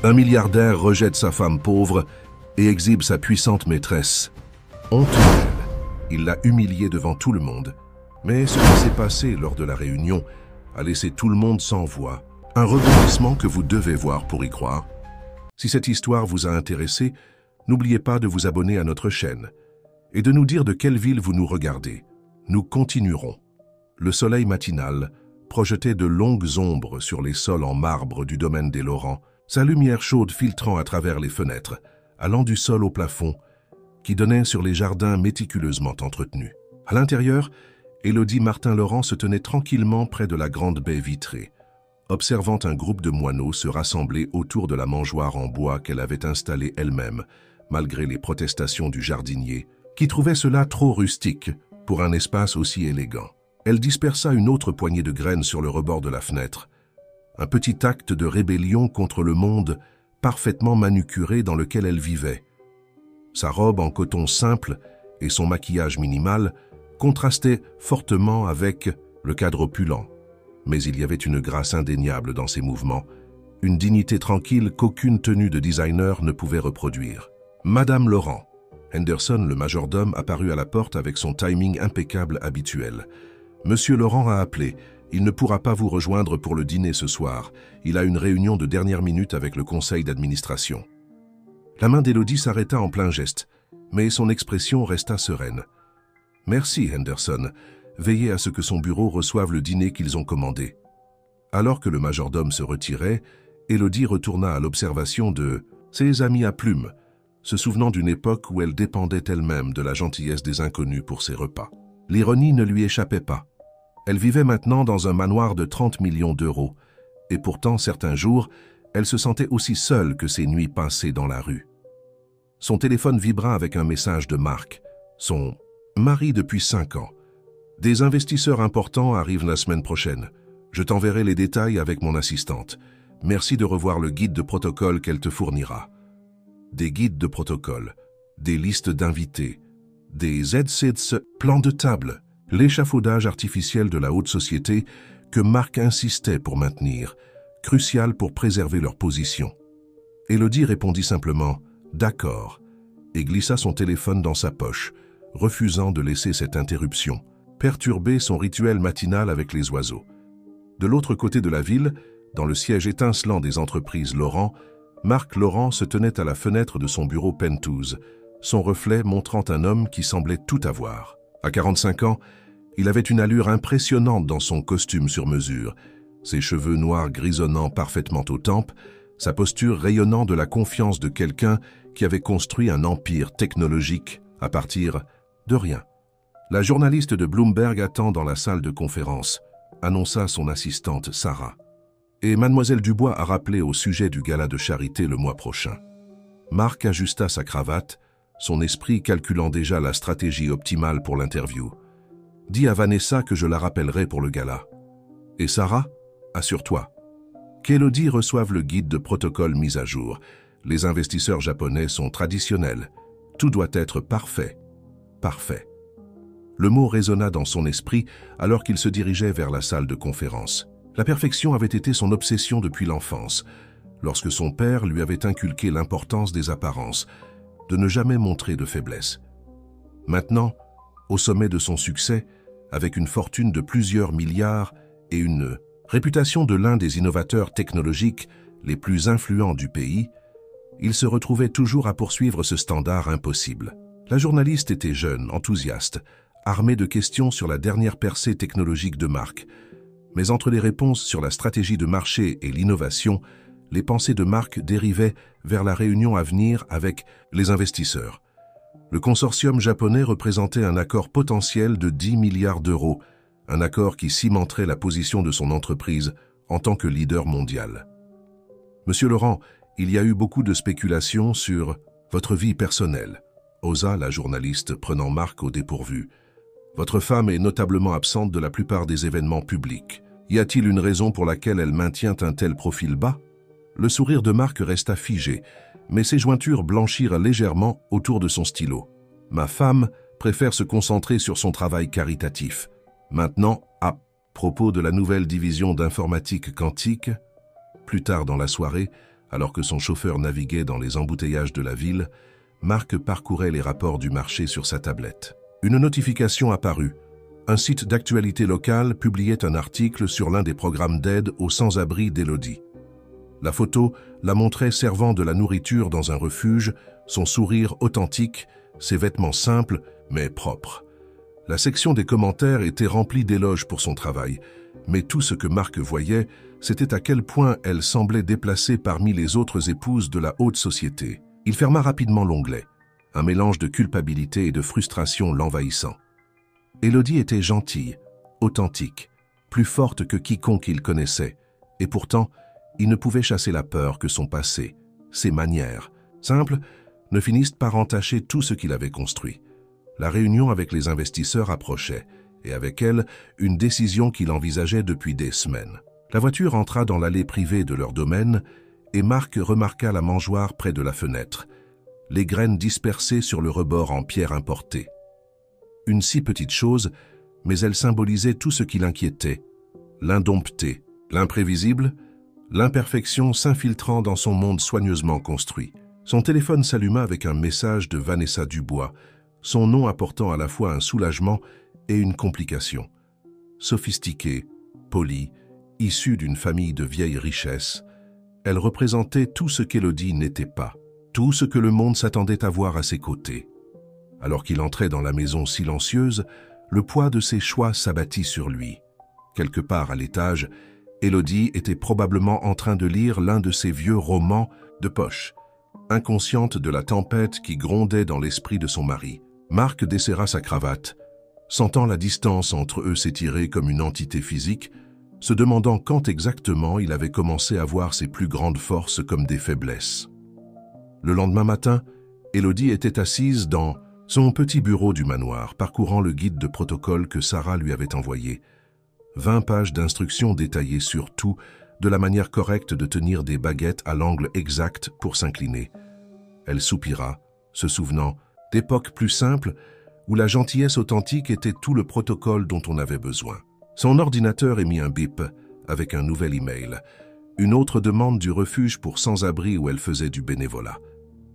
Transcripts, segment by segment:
Un milliardaire rejette sa femme pauvre et exhibe sa puissante maîtresse. Honteux d'elle, il l'a humiliée devant tout le monde. Mais ce qui s'est passé lors de la réunion a laissé tout le monde sans voix. Un rebondissement que vous devez voir pour y croire. Si cette histoire vous a intéressé, n'oubliez pas de vous abonner à notre chaîne et de nous dire de quelle ville vous nous regardez. Nous continuerons. Le soleil matinal projetait de longues ombres sur les sols en marbre du domaine des Laurent, sa lumière chaude filtrant à travers les fenêtres, allant du sol au plafond, qui donnait sur les jardins méticuleusement entretenus. À l'intérieur, Élodie Martin-Laurent se tenait tranquillement près de la grande baie vitrée, observant un groupe de moineaux se rassembler autour de la mangeoire en bois qu'elle avait installée elle-même, malgré les protestations du jardinier, qui trouvait cela trop rustique pour un espace aussi élégant. Elle dispersa une autre poignée de graines sur le rebord de la fenêtre, un petit acte de rébellion contre le monde parfaitement manucuré dans lequel elle vivait. Sa robe en coton simple et son maquillage minimal contrastaient fortement avec le cadre opulent. Mais il y avait une grâce indéniable dans ses mouvements, une dignité tranquille qu'aucune tenue de designer ne pouvait reproduire. Madame Laurent. Henderson, le majordome, apparut à la porte avec son timing impeccable habituel. Monsieur Laurent a appelé. Il ne pourra pas vous rejoindre pour le dîner ce soir. Il a une réunion de dernière minute avec le conseil d'administration. La main d'Élodie s'arrêta en plein geste, mais son expression resta sereine. Merci, Henderson. Veillez à ce que son bureau reçoive le dîner qu'ils ont commandé. Alors que le majordome se retirait, Élodie retourna à l'observation de ses amis à plumes, se souvenant d'une époque où elle dépendait elle-même de la gentillesse des inconnus pour ses repas. L'ironie ne lui échappait pas. Elle vivait maintenant dans un manoir de 30 millions d'euros, et pourtant, certains jours, elle se sentait aussi seule que ses nuits passées dans la rue. Son téléphone vibra avec un message de Marc, son mari depuis 5 ans. Des investisseurs importants arrivent la semaine prochaine. Je t'enverrai les détails avec mon assistante. Merci de revoir le guide de protocole qu'elle te fournira. Des guides de protocole, des listes d'invités, des ZSIDS, plans de table, l'échafaudage artificiel de la haute société que Marc insistait pour maintenir, crucial pour préserver leur position. Élodie répondit simplement « D'accord » et glissa son téléphone dans sa poche, refusant de laisser cette interruption perturber son rituel matinal avec les oiseaux. De l'autre côté de la ville, dans le siège étincelant des entreprises Laurent, Marc Laurent se tenait à la fenêtre de son bureau penthouse, son reflet montrant un homme qui semblait tout avoir. À 45 ans, il avait une allure impressionnante dans son costume sur mesure, ses cheveux noirs grisonnant parfaitement aux tempes, sa posture rayonnant de la confiance de quelqu'un qui avait construit un empire technologique à partir de rien. La journaliste de Bloomberg attend dans la salle de conférence, annonça son assistante Sarah. Et Mademoiselle Dubois a rappelé au sujet du gala de charité le mois prochain. Marc ajusta sa cravate, son esprit calculant déjà la stratégie optimale pour l'interview. Dis à Vanessa que je la rappellerai pour le gala. Et Sarah, assure-toi. Qu'Élodie reçoive le guide de protocole mis à jour. Les investisseurs japonais sont traditionnels. Tout doit être parfait. Parfait. Le mot résonna dans son esprit alors qu'il se dirigeait vers la salle de conférence. La perfection avait été son obsession depuis l'enfance, lorsque son père lui avait inculqué l'importance des apparences, de ne jamais montrer de faiblesse. Maintenant, au sommet de son succès, avec une fortune de plusieurs milliards et une réputation de l'un des innovateurs technologiques les plus influents du pays, il se retrouvait toujours à poursuivre ce standard impossible. La journaliste était jeune, enthousiaste, armée de questions sur la dernière percée technologique de Marc. Mais entre les réponses sur la stratégie de marché et l'innovation, les pensées de Marc dérivaient vers la réunion à venir avec les investisseurs. Le consortium japonais représentait un accord potentiel de 10 milliards d'euros, un accord qui cimenterait la position de son entreprise en tant que leader mondial. Monsieur Laurent, il y a eu beaucoup de spéculations sur votre vie personnelle, osa la journaliste prenant Marc au dépourvu. Votre femme est notablement absente de la plupart des événements publics. Y a-t-il une raison pour laquelle elle maintient un tel profil bas? Le sourire de Marc resta figé, mais ses jointures blanchirent légèrement autour de son stylo. Ma femme préfère se concentrer sur son travail caritatif. Maintenant, à propos de la nouvelle division d'informatique quantique, plus tard dans la soirée, Alors que son chauffeur naviguait dans les embouteillages de la ville, Marc parcourait les rapports du marché sur sa tablette. Une notification apparut. Un site d'actualité locale publiait un article sur l'un des programmes d'aide aux sans-abri d'Élodie. La photo la montrait servant de la nourriture dans un refuge, son sourire authentique, ses vêtements simples mais propres. La section des commentaires était remplie d'éloges pour son travail, mais tout ce que Marc voyait, c'était à quel point elle semblait déplacée parmi les autres épouses de la haute société. Il ferma rapidement l'onglet, un mélange de culpabilité et de frustration l'envahissant. Élodie était gentille, authentique, plus forte que quiconque il connaissait, et pourtant, il ne pouvait chasser la peur que son passé, ses manières, simples, ne finissent par entacher tout ce qu'il avait construit. La réunion avec les investisseurs approchait, et avec elle, une décision qu'il envisageait depuis des semaines. La voiture entra dans l'allée privée de leur domaine, et Marc remarqua la mangeoire près de la fenêtre, les graines dispersées sur le rebord en pierre importée. Une si petite chose, mais elle symbolisait tout ce qui l'inquiétait, l'indompté, l'imprévisible, l'imperfection s'infiltrant dans son monde soigneusement construit. Son téléphone s'alluma avec un message de Vanessa Dubois, son nom apportant à la fois un soulagement et une complication. Sophistiquée, polie, issue d'une famille de vieille richesse, elle représentait tout ce qu'Élodie n'était pas, tout ce que le monde s'attendait à voir à ses côtés. Alors qu'il entrait dans la maison silencieuse, le poids de ses choix s'abattit sur lui. Quelque part à l'étage, Élodie était probablement en train de lire l'un de ses vieux romans de poche, inconsciente de la tempête qui grondait dans l'esprit de son mari. Marc desserra sa cravate, sentant la distance entre eux s'étirer comme une entité physique, se demandant quand exactement il avait commencé à voir ses plus grandes forces comme des faiblesses. Le lendemain matin, Élodie était assise dans son petit bureau du manoir, parcourant le guide de protocole que Sarah lui avait envoyé. 20 pages d'instructions détaillées sur tout, de la manière correcte de tenir des baguettes à l'angle exact pour s'incliner. Elle soupira, se souvenant d'époques plus simples où la gentillesse authentique était tout le protocole dont on avait besoin. Son ordinateur émit un bip avec un nouvel email, une autre demande du refuge pour sans-abri où elle faisait du bénévolat.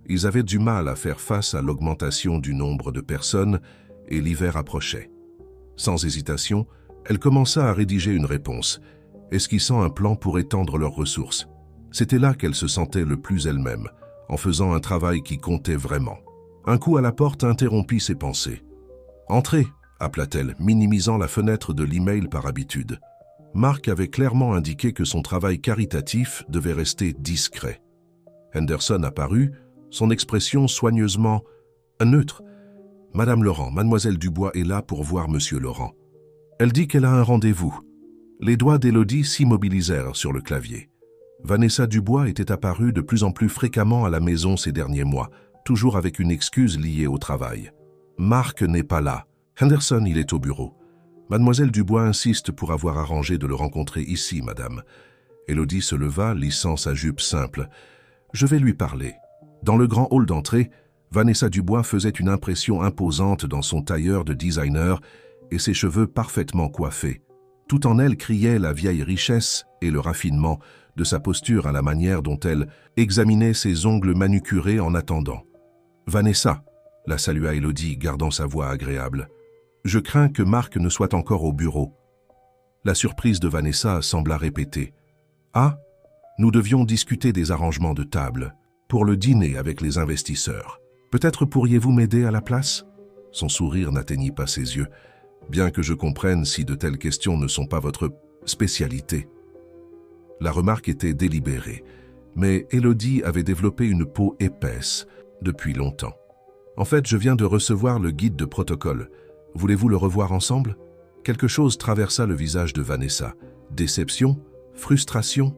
Ils avaient du mal à faire face à l'augmentation du nombre de personnes et l'hiver approchait. Sans hésitation, elle commença à rédiger une réponse, esquissant un plan pour étendre leurs ressources. C'était là qu'elle se sentait le plus elle-même, en faisant un travail qui comptait vraiment. Un coup à la porte interrompit ses pensées. « Entrez !» appela-t-elle, minimisant la fenêtre de l'email par habitude. Marc avait clairement indiqué que son travail caritatif devait rester discret. Henderson apparut, son expression soigneusement neutre. « Madame Laurent, mademoiselle Dubois est là pour voir monsieur Laurent. Elle dit qu'elle a un rendez-vous. » Les doigts d'Élodie s'immobilisèrent sur le clavier. Vanessa Dubois était apparue de plus en plus fréquemment à la maison ces derniers mois, toujours avec une excuse liée au travail. « Marc n'est pas là. Henderson, il est au bureau. Mademoiselle Dubois insiste pour avoir arrangé de le rencontrer ici, madame. » Élodie se leva, lissant sa jupe simple. « Je vais lui parler. » Dans le grand hall d'entrée, Vanessa Dubois faisait une impression imposante dans son tailleur de designer et ses cheveux parfaitement coiffés. Tout en elle criait la vieille richesse et le raffinement de sa posture à la manière dont elle examinait ses ongles manucurés en attendant. « Vanessa !» la salua Élodie, gardant sa voix agréable. « Je crains que Marc ne soit encore au bureau. » La surprise de Vanessa sembla répéter. « Ah, nous devions discuter des arrangements de table pour le dîner avec les investisseurs. Peut-être pourriez-vous m'aider à la place ?» Son sourire n'atteignit pas ses yeux, bien que je comprenne si de telles questions ne sont pas votre spécialité. La remarque était délibérée, mais Élodie avait développé une peau épaisse depuis longtemps. « En fait, je viens de recevoir le guide de protocole. Voulez-vous le revoir ensemble ?» Quelque chose traversa le visage de Vanessa. Déception? Frustration?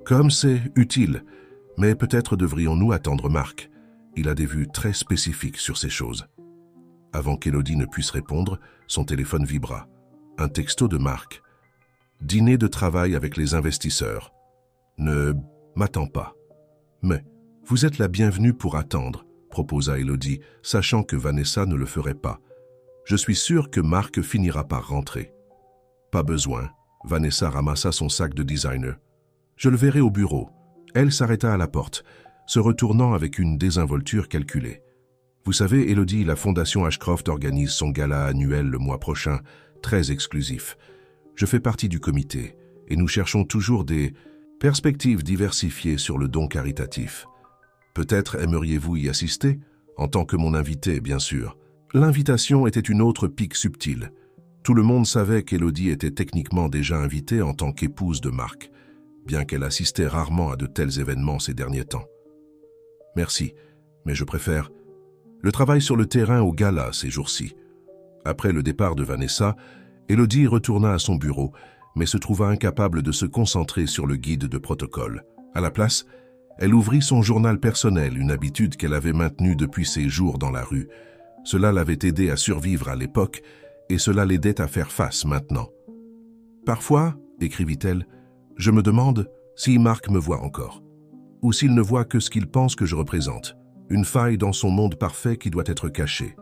Comme c'est utile. Mais peut-être devrions-nous attendre Marc. Il a des vues très spécifiques sur ces choses. Avant qu'Élodie ne puisse répondre, son téléphone vibra. Un texto de Marc. « Dîner de travail avec les investisseurs. Ne m'attends pas. »« Mais vous êtes la bienvenue pour attendre, » proposa Élodie, sachant que Vanessa ne le ferait pas. « Je suis sûr que Marc finira par rentrer. »« Pas besoin. » Vanessa ramassa son sac de designer. « Je le verrai au bureau. Elle s'arrêta à la porte, se retournant avec une désinvolture calculée. « Vous savez, Élodie, la Fondation Ashcroft organise son gala annuel le mois prochain, très exclusif. Je fais partie du comité, et nous cherchons toujours des perspectives diversifiées sur le don caritatif. Peut-être aimeriez-vous y assister, en tant que mon invité, bien sûr. » L'invitation était une autre pique subtile. Tout le monde savait qu'Élodie était techniquement déjà invitée en tant qu'épouse de Marc, bien qu'elle assistait rarement à de tels événements ces derniers temps. « Merci, mais je préfère le travail sur le terrain au gala ces jours-ci. » Après le départ de Vanessa, Élodie retourna à son bureau, mais se trouva incapable de se concentrer sur le guide de protocole. À la place, elle ouvrit son journal personnel, une habitude qu'elle avait maintenue depuis ses jours dans la rue. Cela l'avait aidée à survivre à l'époque, et cela l'aidait à faire face maintenant. « Parfois, écrivit-elle, je me demande si Marc me voit encore, ou s'il ne voit que ce qu'il pense que je représente, une faille dans son monde parfait qui doit être cachée. »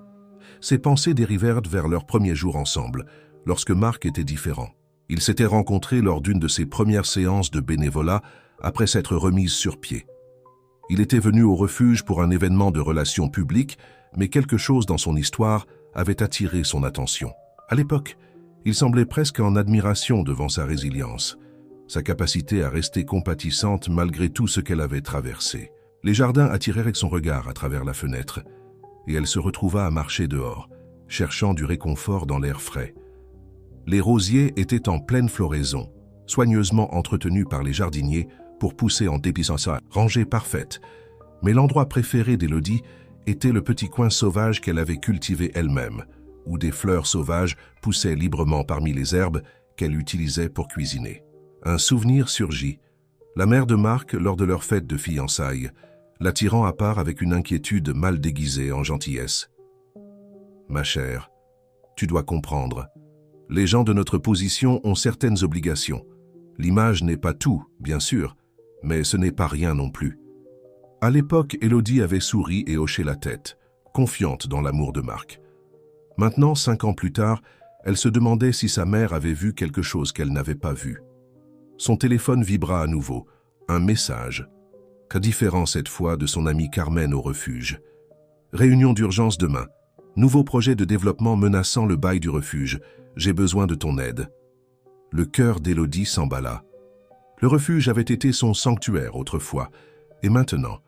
Ces pensées dérivèrent vers leur premier jour ensemble, lorsque Marc était différent. Ils s'étaient rencontrés lors d'une de ses premières séances de bénévolat après s'être remise sur pied. Il était venu au refuge pour un événement de relations publiques, mais quelque chose dans son histoire avait attiré son attention. À l'époque, il semblait presque en admiration devant sa résilience, sa capacité à rester compatissante malgré tout ce qu'elle avait traversé. Les jardins attirèrent son regard à travers la fenêtre, et elle se retrouva à marcher dehors, cherchant du réconfort dans l'air frais. Les rosiers étaient en pleine floraison, soigneusement entretenus par les jardiniers pour pousser en dépissance rangée parfaite, mais l'endroit préféré d'Élodie était le petit coin sauvage qu'elle avait cultivé elle-même, où des fleurs sauvages poussaient librement parmi les herbes qu'elle utilisait pour cuisiner. Un souvenir surgit, la mère de Marc lors de leur fête de fiançailles, l'attirant à part avec une inquiétude mal déguisée en gentillesse. « Ma chère, tu dois comprendre. Les gens de notre position ont certaines obligations. L'image n'est pas tout, bien sûr, mais ce n'est pas rien non plus. » À l'époque, Élodie avait souri et hoché la tête, confiante dans l'amour de Marc. Maintenant, 5 ans plus tard, elle se demandait si sa mère avait vu quelque chose qu'elle n'avait pas vu. Son téléphone vibra à nouveau, un message. Qu'a différent cette fois de son amie Carmen au refuge. « Réunion d'urgence demain. Nouveau projet de développement menaçant le bail du refuge. J'ai besoin de ton aide. » Le cœur d'Élodie s'emballa. Le refuge avait été son sanctuaire autrefois, et maintenant,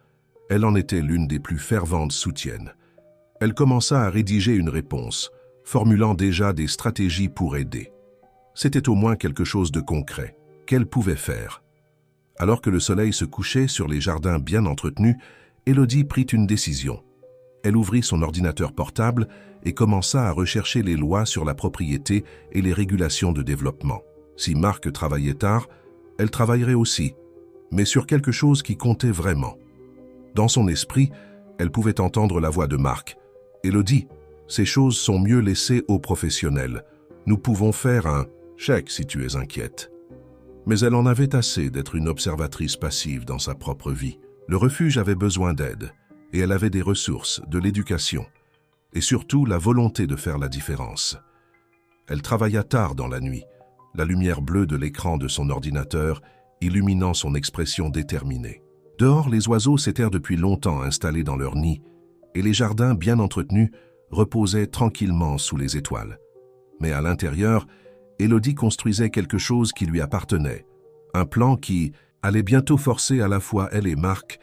elle en était l'une des plus ferventes soutiennes. Elle commença à rédiger une réponse, formulant déjà des stratégies pour aider. C'était au moins quelque chose de concret, qu'elle pouvait faire. Alors que le soleil se couchait sur les jardins bien entretenus, Élodie prit une décision. Elle ouvrit son ordinateur portable et commença à rechercher les lois sur la propriété et les régulations de développement. Si Marc travaillait tard, elle travaillerait aussi, mais sur quelque chose qui comptait vraiment. Dans son esprit, elle pouvait entendre la voix de Marc. « Élodie, ces choses sont mieux laissées aux professionnels. Nous pouvons faire un chèque si tu es inquiète. » Mais elle en avait assez d'être une observatrice passive dans sa propre vie. Le refuge avait besoin d'aide, et elle avait des ressources, de l'éducation, et surtout la volonté de faire la différence. Elle travailla tard dans la nuit, la lumière bleue de l'écran de son ordinateur illuminant son expression déterminée. Dehors, les oiseaux s'étaient depuis longtemps installés dans leur nid, et les jardins bien entretenus reposaient tranquillement sous les étoiles. Mais à l'intérieur, Élodie construisait quelque chose qui lui appartenait, un plan qui allait bientôt forcer à la fois elle et Marc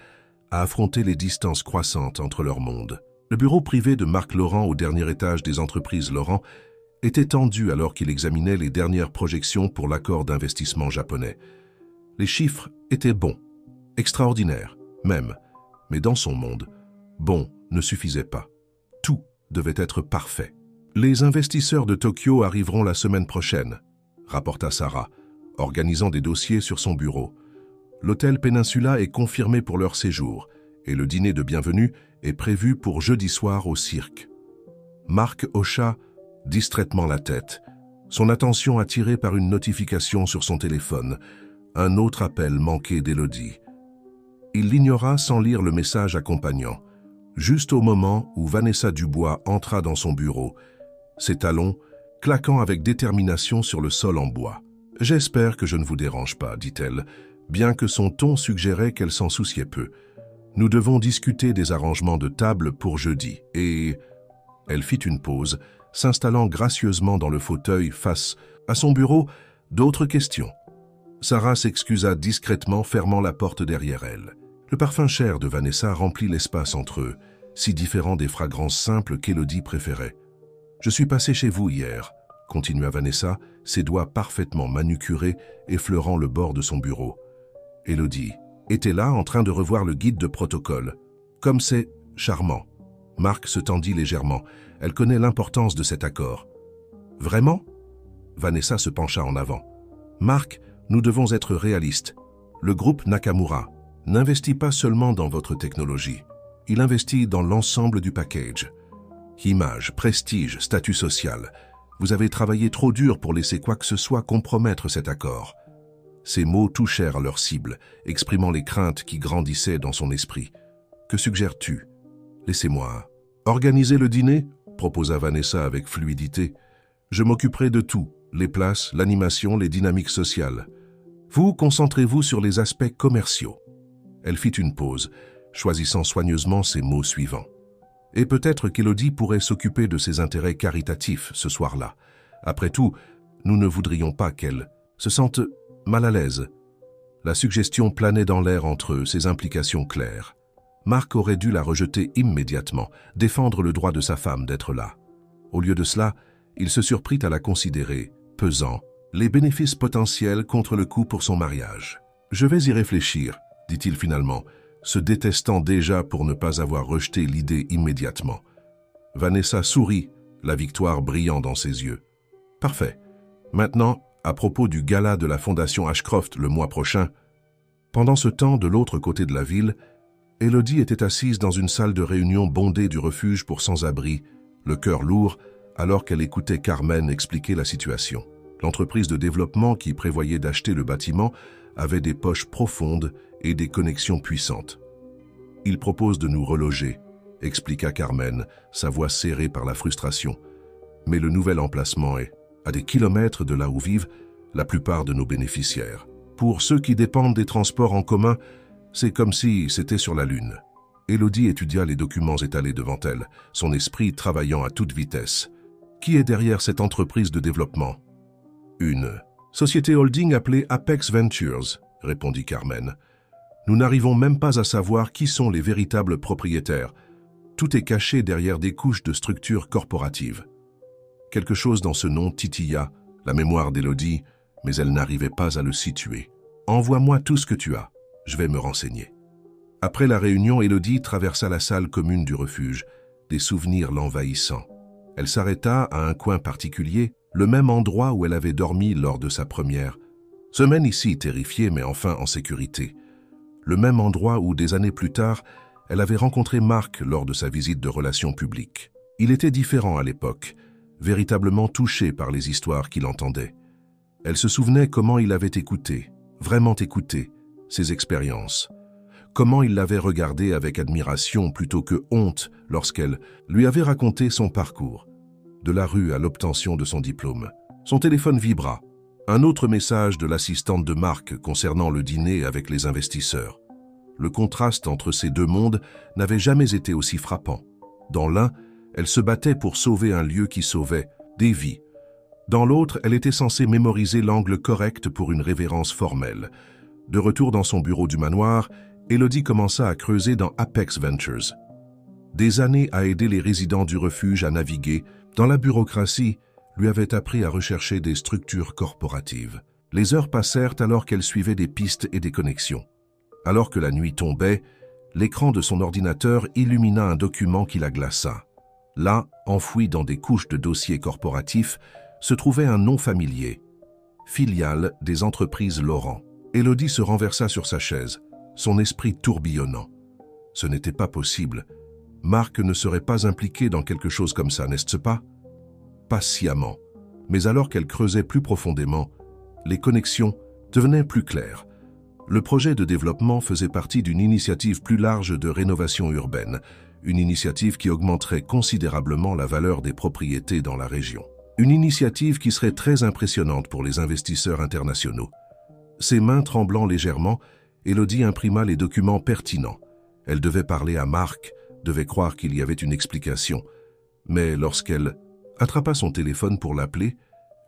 à affronter les distances croissantes entre leurs mondes. Le bureau privé de Marc Laurent au dernier étage des entreprises Laurent était tendu alors qu'il examinait les dernières projections pour l'accord d'investissement japonais. Les chiffres étaient bons, extraordinaires même, mais dans son monde, bon ne suffisait pas. Tout devait être parfait. Les investisseurs de Tokyo arriveront la semaine prochaine, rapporta Sarah, organisant des dossiers sur son bureau. L'hôtel Peninsula est confirmé pour leur séjour et le dîner de bienvenue est prévu pour jeudi soir au cirque. Marc hocha distraitement la tête, son attention attirée par une notification sur son téléphone, un autre appel manqué d'Élodie. Il l'ignora sans lire le message accompagnant, juste au moment où Vanessa Dubois entra dans son bureau, ses talons claquant avec détermination sur le sol en bois. « J'espère que je ne vous dérange pas, dit-elle, bien que son ton suggérait qu'elle s'en souciait peu. Nous devons discuter des arrangements de table pour jeudi, et... Elle fit une pause, s'installant gracieusement dans le fauteuil face à son bureau. D'autres questions. Sarah s'excusa discrètement, fermant la porte derrière elle. Le parfum cher de Vanessa remplit l'espace entre eux, si différent des fragrances simples qu'Élodie préférait. « Je suis passée chez vous hier », continua Vanessa, ses doigts parfaitement manucurés effleurant le bord de son bureau. Élodie était là en train de revoir le guide de protocole. Comme c'est charmant. Marc se tendit légèrement. Elle connaît l'importance de cet accord. Vraiment? Vanessa se pencha en avant. Marc, nous devons être réalistes. Le groupe Nakamura n'investit pas seulement dans votre technologie. Il investit dans l'ensemble du package. Image, prestige, statut social. Vous avez travaillé trop dur pour laisser quoi que ce soit compromettre cet accord. Ces mots touchèrent leur cible, exprimant les craintes qui grandissaient dans son esprit. Que suggères-tu? Laissez-moi. Organiser le dîner? Proposa Vanessa avec fluidité. Je m'occuperai de tout, les places, l'animation, les dynamiques sociales. Vous concentrez-vous sur les aspects commerciaux. Elle fit une pause, choisissant soigneusement ses mots suivants. Et peut-être qu'Élodie pourrait s'occuper de ses intérêts caritatifs ce soir-là. Après tout, nous ne voudrions pas qu'elle se sente mal à l'aise. La suggestion planait dans l'air entre eux, ses implications claires. Marc aurait dû la rejeter immédiatement, défendre le droit de sa femme d'être là. Au lieu de cela, il se surprit à la considérer, pesant les bénéfices potentiels contre le coût pour son mariage. « Je vais y réfléchir », dit-il finalement, se détestant déjà pour ne pas avoir rejeté l'idée immédiatement. Vanessa sourit, la victoire brillant dans ses yeux. « Parfait. Maintenant, à propos du gala de la Fondation Ashcroft le mois prochain. » Pendant ce temps, de l'autre côté de la ville, Élodie était assise dans une salle de réunion bondée du refuge pour sans-abri, le cœur lourd, alors qu'elle écoutait Carmen expliquer la situation. L'entreprise de développement qui prévoyait d'acheter le bâtiment avait des poches profondes et des connexions puissantes. « Il propose de nous reloger », expliqua Carmen, sa voix serrée par la frustration. « Mais le nouvel emplacement est à des kilomètres de là où vivent la plupart de nos bénéficiaires. Pour ceux qui dépendent des transports en commun, c'est comme si c'était sur la Lune. » Élodie étudia les documents étalés devant elle, son esprit travaillant à toute vitesse. « Qui est derrière cette entreprise de développement ?»« Une société holding appelée Apex Ventures », répondit Carmen. « Nous n'arrivons même pas à savoir qui sont les véritables propriétaires. Tout est caché derrière des couches de structures corporatives. » Quelque chose dans ce nom titilla la mémoire d'Élodie, mais elle n'arrivait pas à le situer. « Envoie-moi tout ce que tu as, je vais me renseigner. » Après la réunion, Élodie traversa la salle commune du refuge, des souvenirs l'envahissant. Elle s'arrêta à un coin particulier, le même endroit où elle avait dormi lors de sa première semaine ici, terrifiée mais enfin en sécurité. Le même endroit où, des années plus tard, elle avait rencontré Marc lors de sa visite de relations publiques. Il était différent à l'époque, véritablement touché par les histoires qu'il entendait. Elle se souvenait comment il avait écouté, vraiment écouté, ses expériences. Comment il l'avait regardé avec admiration plutôt que honte lorsqu'elle lui avait raconté son parcours, de la rue à l'obtention de son diplôme. Son téléphone vibra. Un autre message de l'assistante de Marc concernant le dîner avec les investisseurs. Le contraste entre ces deux mondes n'avait jamais été aussi frappant. Dans l'un, elle se battait pour sauver un lieu qui sauvait des vies. Dans l'autre, elle était censée mémoriser l'angle correct pour une révérence formelle. De retour dans son bureau du manoir, Élodie commença à creuser dans Apex Ventures. Des années à aider les résidents du refuge à naviguer dans la bureaucratie lui avaient appris à rechercher des structures corporatives. Les heures passèrent alors qu'elle suivait des pistes et des connexions. Alors que la nuit tombait, l'écran de son ordinateur illumina un document qui la glaça. Là, enfoui dans des couches de dossiers corporatifs, se trouvait un nom familier. Filiale des entreprises Laurent. Élodie se renversa sur sa chaise, son esprit tourbillonnant. Ce n'était pas possible. Marc ne serait pas impliqué dans quelque chose comme ça, n'est-ce pas? Pas sciemment. Mais alors qu'elle creusait plus profondément, les connexions devenaient plus claires. Le projet de développement faisait partie d'une initiative plus large de rénovation urbaine, une initiative qui augmenterait considérablement la valeur des propriétés dans la région. Une initiative qui serait très impressionnante pour les investisseurs internationaux. Ses mains tremblant légèrement, Élodie imprima les documents pertinents. Elle devait parler à Marc, devait croire qu'il y avait une explication. Mais lorsqu'elle attrapa son téléphone pour l'appeler,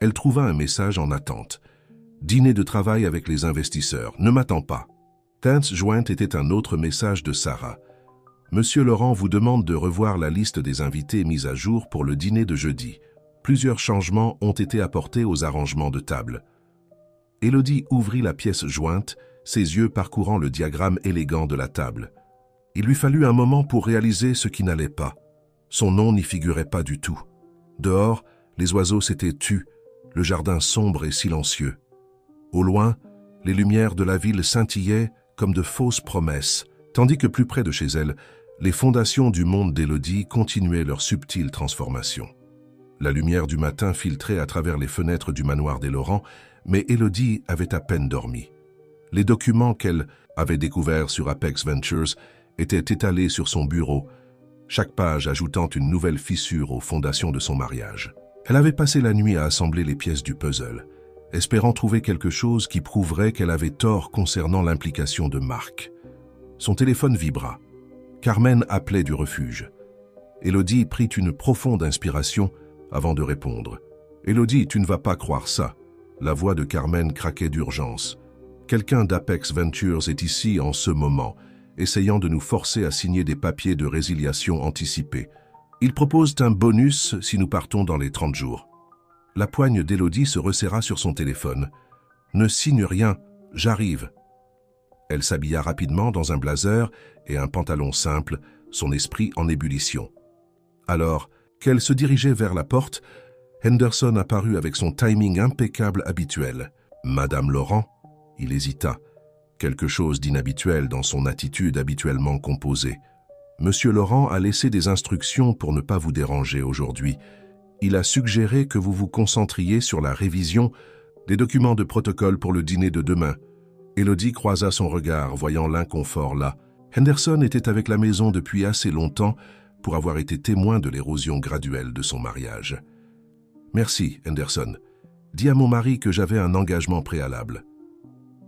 elle trouva un message en attente. « Dîner de travail avec les investisseurs, ne m'attends pas. » Tinte jointe était un autre message de Sarah. « Monsieur Laurent vous demande de revoir la liste des invités mise à jour pour le dîner de jeudi. Plusieurs changements ont été apportés aux arrangements de table. » Élodie ouvrit la pièce jointe, ses yeux parcourant le diagramme élégant de la table. Il lui fallut un moment pour réaliser ce qui n'allait pas. Son nom n'y figurait pas du tout. Dehors, les oiseaux s'étaient tus, le jardin sombre et silencieux. Au loin, les lumières de la ville scintillaient comme de fausses promesses, tandis que plus près de chez elle, les fondations du monde d'Élodie continuaient leur subtile transformation. La lumière du matin filtrait à travers les fenêtres du manoir des Laurent, mais Élodie avait à peine dormi. Les documents qu'elle avait découverts sur Apex Ventures étaient étalés sur son bureau, chaque page ajoutant une nouvelle fissure aux fondations de son mariage. Elle avait passé la nuit à assembler les pièces du puzzle, espérant trouver quelque chose qui prouverait qu'elle avait tort concernant l'implication de Marc. Son téléphone vibra. Carmen appelait du refuge. Élodie prit une profonde inspiration avant de répondre. « Élodie, tu ne vas pas croire ça. » La voix de Carmen craquait d'urgence. « Quelqu'un d'Apex Ventures est ici en ce moment, essayant de nous forcer à signer des papiers de résiliation anticipée. Ils proposent un bonus si nous partons dans les 30 jours. » La poigne d'Élodie se resserra sur son téléphone. « Ne signe rien, j'arrive. » Elle s'habilla rapidement dans un blazer et un pantalon simple, son esprit en ébullition. Alors qu'elle se dirigeait vers la porte, Henderson apparut avec son timing impeccable habituel. « Madame Laurent ?» Il hésita. Quelque chose d'inhabituel dans son attitude habituellement composée. « Monsieur Laurent a laissé des instructions pour ne pas vous déranger aujourd'hui. Il a suggéré que vous vous concentriez sur la révision des documents de protocole pour le dîner de demain. » Élodie croisa son regard, voyant l'inconfort là. Henderson était avec la maison depuis assez longtemps pour avoir été témoin de l'érosion graduelle de son mariage. « Merci, Henderson. Dis à mon mari que j'avais un engagement préalable. »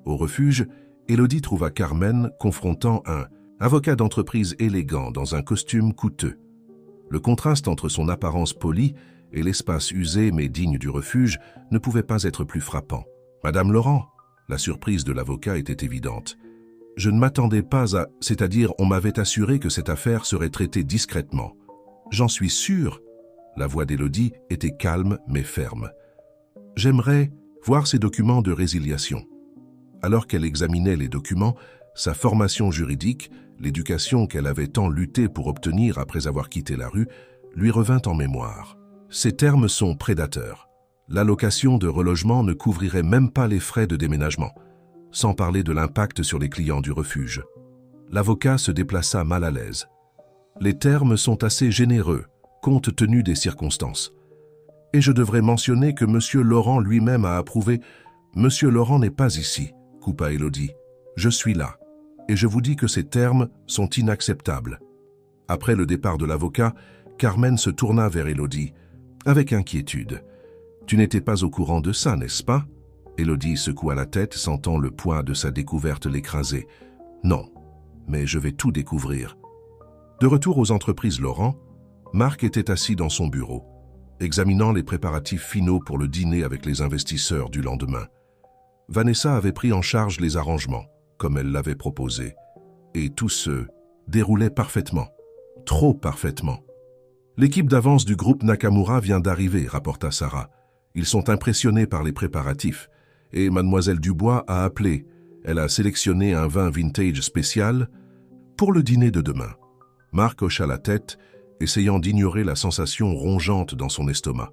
Au refuge, Élodie trouva Carmen confrontant un avocat d'entreprise élégant dans un costume coûteux. Le contraste entre son apparence polie et l'espace usé mais digne du refuge ne pouvait pas être plus frappant. « Madame Laurent !» La surprise de l'avocat était évidente. « Je ne m'attendais pas à... C'est-à-dire, on m'avait assuré que cette affaire serait traitée discrètement. »« J'en suis sûr !» La voix d'Élodie était calme mais ferme. « J'aimerais voir ces documents de résiliation. » Alors qu'elle examinait les documents, sa formation juridique, l'éducation qu'elle avait tant lutté pour obtenir après avoir quitté la rue, lui revint en mémoire. Ces termes sont prédateurs. L'allocation de relogement ne couvrirait même pas les frais de déménagement, sans parler de l'impact sur les clients du refuge. L'avocat se déplaça mal à l'aise. Les termes sont assez généreux, compte tenu des circonstances. Et je devrais mentionner que Monsieur Laurent lui-même a approuvé. « Monsieur Laurent n'est pas ici, » coupa Élodie. « Je suis là, et je vous dis que ces termes sont inacceptables. » Après le départ de l'avocat, Carmen se tourna vers Élodie, avec inquiétude. « Tu n'étais pas au courant de ça, n'est-ce pas ?» Élodie secoua la tête, sentant le poids de sa découverte l'écraser. « Non, mais je vais tout découvrir. » De retour aux entreprises Laurent, Marc était assis dans son bureau, examinant les préparatifs finaux pour le dîner avec les investisseurs du lendemain. Vanessa avait pris en charge les arrangements, comme elle l'avait proposé, et tout se déroulait parfaitement, trop parfaitement. « L'équipe d'avance du groupe Nakamura vient d'arriver, » rapporta Sarah. « Ils sont impressionnés par les préparatifs, et Mademoiselle Dubois a appelé. Elle a sélectionné un vin vintage spécial pour le dîner de demain. » Marc hocha la tête, essayant d'ignorer la sensation rongeante dans son estomac.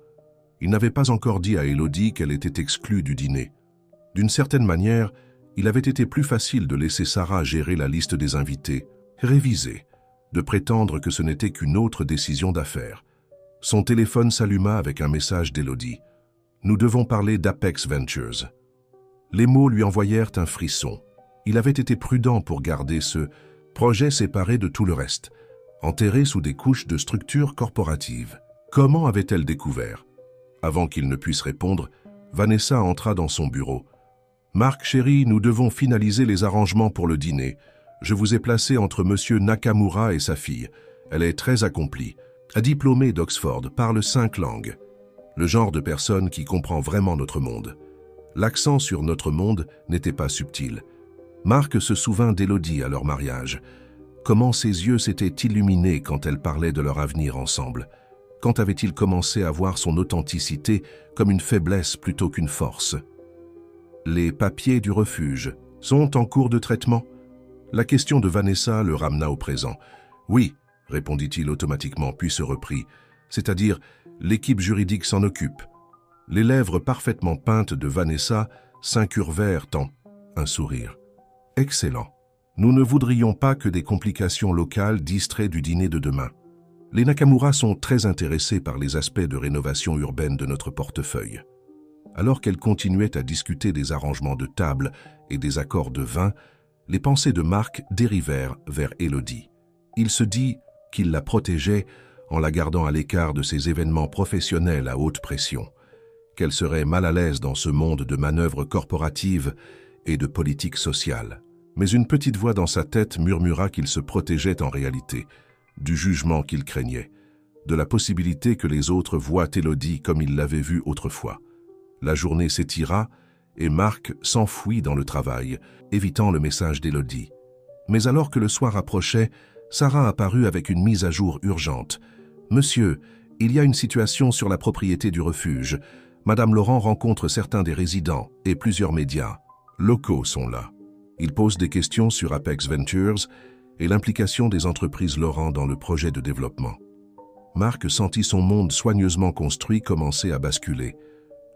Il n'avait pas encore dit à Élodie qu'elle était exclue du dîner. D'une certaine manière, il avait été plus facile de laisser Sarah gérer la liste des invités, réviser, de prétendre que ce n'était qu'une autre décision d'affaires. Son téléphone s'alluma avec un message d'Élodie. « Nous devons parler d'Apex Ventures. » Les mots lui envoyèrent un frisson. Il avait été prudent pour garder ce projet séparé de tout le reste, enterré sous des couches de structures corporatives. Comment avait-elle découvert? Avant qu'il ne puisse répondre, Vanessa entra dans son bureau. Marc, chéri, nous devons finaliser les arrangements pour le dîner. Je vous ai placé entre monsieur Nakamura et sa fille. Elle est très accomplie. Diplômée d'Oxford, parle 5 langues. Le genre de personne qui comprend vraiment notre monde. L'accent sur notre monde n'était pas subtil. Marc se souvint d'Élodie à leur mariage. Comment ses yeux s'étaient illuminés quand elle parlait de leur avenir ensemble. Quand avait-il commencé à voir son authenticité comme une faiblesse plutôt qu'une force? Les papiers du refuge sont en cours de traitement? La question de Vanessa le ramena au présent. Oui, répondit-il automatiquement, puis se reprit. C'est-à-dire, l'équipe juridique s'en occupe. Les lèvres parfaitement peintes de Vanessa s'incurvèrent en un sourire. Excellent. Nous ne voudrions pas que des complications locales distraient du dîner de demain. Les Nakamura sont très intéressés par les aspects de rénovation urbaine de notre portefeuille. Alors qu'elle continuait à discuter des arrangements de table et des accords de vin, les pensées de Marc dérivèrent vers Élodie. Il se dit qu'il la protégeait en la gardant à l'écart de ces événements professionnels à haute pression, qu'elle serait mal à l'aise dans ce monde de manœuvres corporatives et de politique sociale. Mais une petite voix dans sa tête murmura qu'il se protégeait en réalité, du jugement qu'il craignait, de la possibilité que les autres voient Élodie comme ils l'avaient vue autrefois. La journée s'étira et Marc s'enfuit dans le travail, évitant le message d'Élodie. Mais alors que le soir approchait, Sarah apparut avec une mise à jour urgente. « Monsieur, il y a une situation sur la propriété du refuge. Madame Laurent rencontre certains des résidents et plusieurs médias. Locaux sont là. Ils posent des questions sur Apex Ventures et l'implication des entreprises Laurent dans le projet de développement. » Marc sentit son monde soigneusement construit commencer à basculer.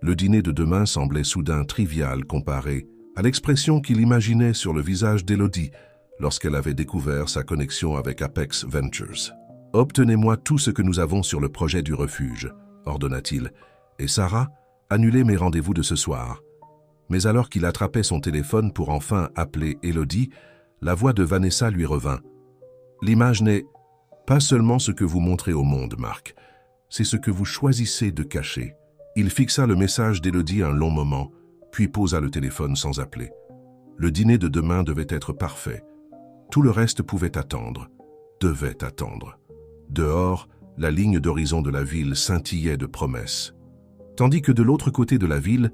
Le dîner de demain semblait soudain trivial comparé à l'expression qu'il imaginait sur le visage d'Élodie lorsqu'elle avait découvert sa connexion avec Apex Ventures. « Obtenez-moi tout ce que nous avons sur le projet du refuge, » ordonna-t-il. « Et Sarah, annulez mes rendez-vous de ce soir. » Mais alors qu'il attrapait son téléphone pour enfin appeler Élodie, la voix de Vanessa lui revint. « L'image n'est pas seulement ce que vous montrez au monde, Marc, c'est ce que vous choisissez de cacher. » Il fixa le message d'Élodie un long moment, puis posa le téléphone sans appeler. Le dîner de demain devait être parfait. Tout le reste pouvait attendre, devait attendre. Dehors, la ligne d'horizon de la ville scintillait de promesses. Tandis que de l'autre côté de la ville,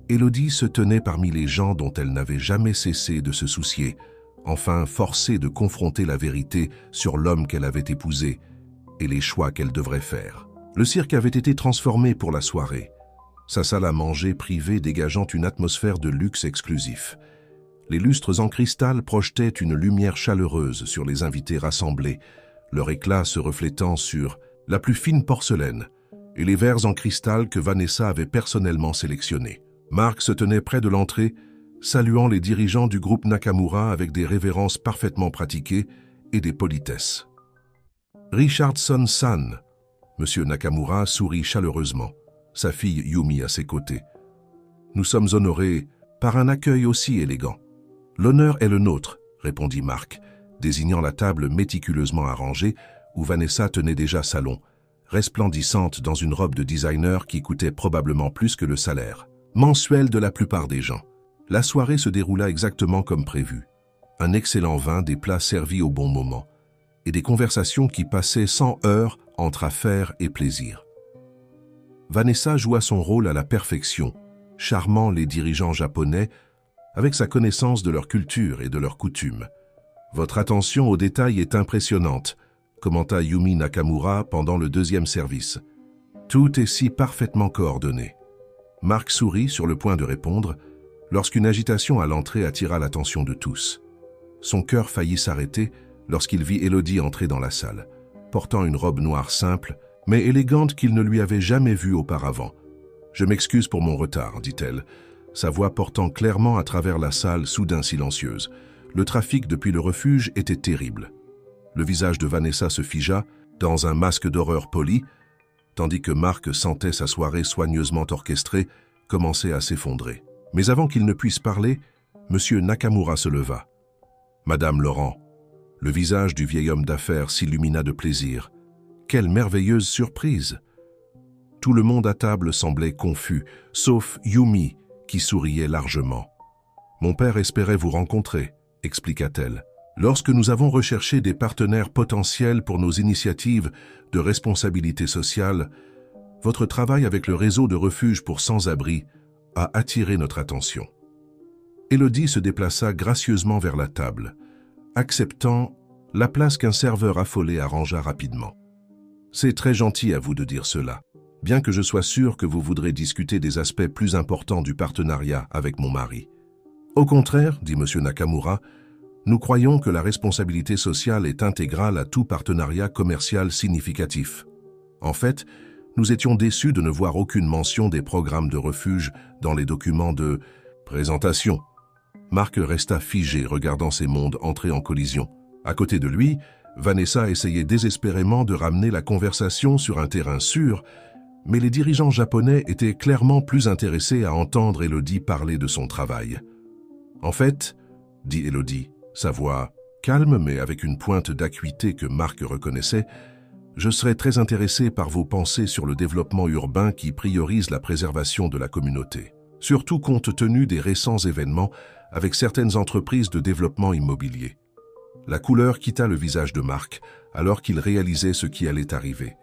Élodie se tenait parmi les gens dont elle n'avait jamais cessé de se soucier, enfin forcée de confronter la vérité sur l'homme qu'elle avait épousé et les choix qu'elle devrait faire. Le cirque avait été transformé pour la soirée. Sa salle à manger privée dégageant une atmosphère de luxe exclusif. Les lustres en cristal projetaient une lumière chaleureuse sur les invités rassemblés, leur éclat se reflétant sur la plus fine porcelaine et les verres en cristal que Vanessa avait personnellement sélectionnés. Marc se tenait près de l'entrée, saluant les dirigeants du groupe Nakamura avec des révérences parfaitement pratiquées et des politesses. Richardson-san, Monsieur Nakamura sourit chaleureusement, sa fille Yumi à ses côtés. « Nous sommes honorés par un accueil aussi élégant. »« L'honneur est le nôtre, » répondit Marc, désignant la table méticuleusement arrangée où Vanessa tenait déjà salon, resplendissante dans une robe de designer qui coûtait probablement plus que le salaire mensuel de la plupart des gens. La soirée se déroula exactement comme prévu. Un excellent vin, des plats servis au bon moment, et des conversations qui passaient sans heurts entre affaires et plaisir. Vanessa joua son rôle à la perfection, charmant les dirigeants japonais avec sa connaissance de leur culture et de leurs coutumes. « Votre attention aux détails est impressionnante », commenta Yumi Nakamura pendant le deuxième service. « Tout est si parfaitement coordonné. » Marc sourit sur le point de répondre lorsqu'une agitation à l'entrée attira l'attention de tous. Son cœur faillit s'arrêter lorsqu'il vit Élodie entrer dans la salle, portant une robe noire simple, mais élégante qu'il ne lui avait jamais vue auparavant. « Je m'excuse pour mon retard, » dit-elle, sa voix portant clairement à travers la salle soudain silencieuse. Le trafic depuis le refuge était terrible. Le visage de Vanessa se figea dans un masque d'horreur poli, tandis que Marc sentait sa soirée soigneusement orchestrée commencer à s'effondrer. Mais avant qu'il ne puisse parler, Monsieur Nakamura se leva. « Madame Laurent », le visage du vieil homme d'affaires s'illumina de plaisir. Quelle merveilleuse surprise! Tout le monde à table semblait confus, sauf Yumi, qui souriait largement. Mon père espérait vous rencontrer, expliqua-t-elle. Lorsque nous avons recherché des partenaires potentiels pour nos initiatives de responsabilité sociale, votre travail avec le réseau de refuges pour sans-abri a attiré notre attention. Élodie se déplaça gracieusement vers la table, acceptant la place qu'un serveur affolé arrangea rapidement. C'est très gentil à vous de dire cela, bien que je sois sûr que vous voudrez discuter des aspects plus importants du partenariat avec mon mari. Au contraire, dit M. Nakamura, nous croyons que la responsabilité sociale est intégrale à tout partenariat commercial significatif. En fait, nous étions déçus de ne voir aucune mention des programmes de refuge dans les documents de présentation. Marc resta figé, regardant ces mondes entrer en collision. À côté de lui, Vanessa essayait désespérément de ramener la conversation sur un terrain sûr, mais les dirigeants japonais étaient clairement plus intéressés à entendre Élodie parler de son travail. « En fait, » dit Élodie, sa voix calme mais avec une pointe d'acuité que Marc reconnaissait, « je serais très intéressé par vos pensées sur le développement urbain qui priorise la préservation de la communauté, surtout compte tenu des récents événements avec certaines entreprises de développement immobilier. » La couleur quitta le visage de Marc alors qu'il réalisait ce qui allait arriver.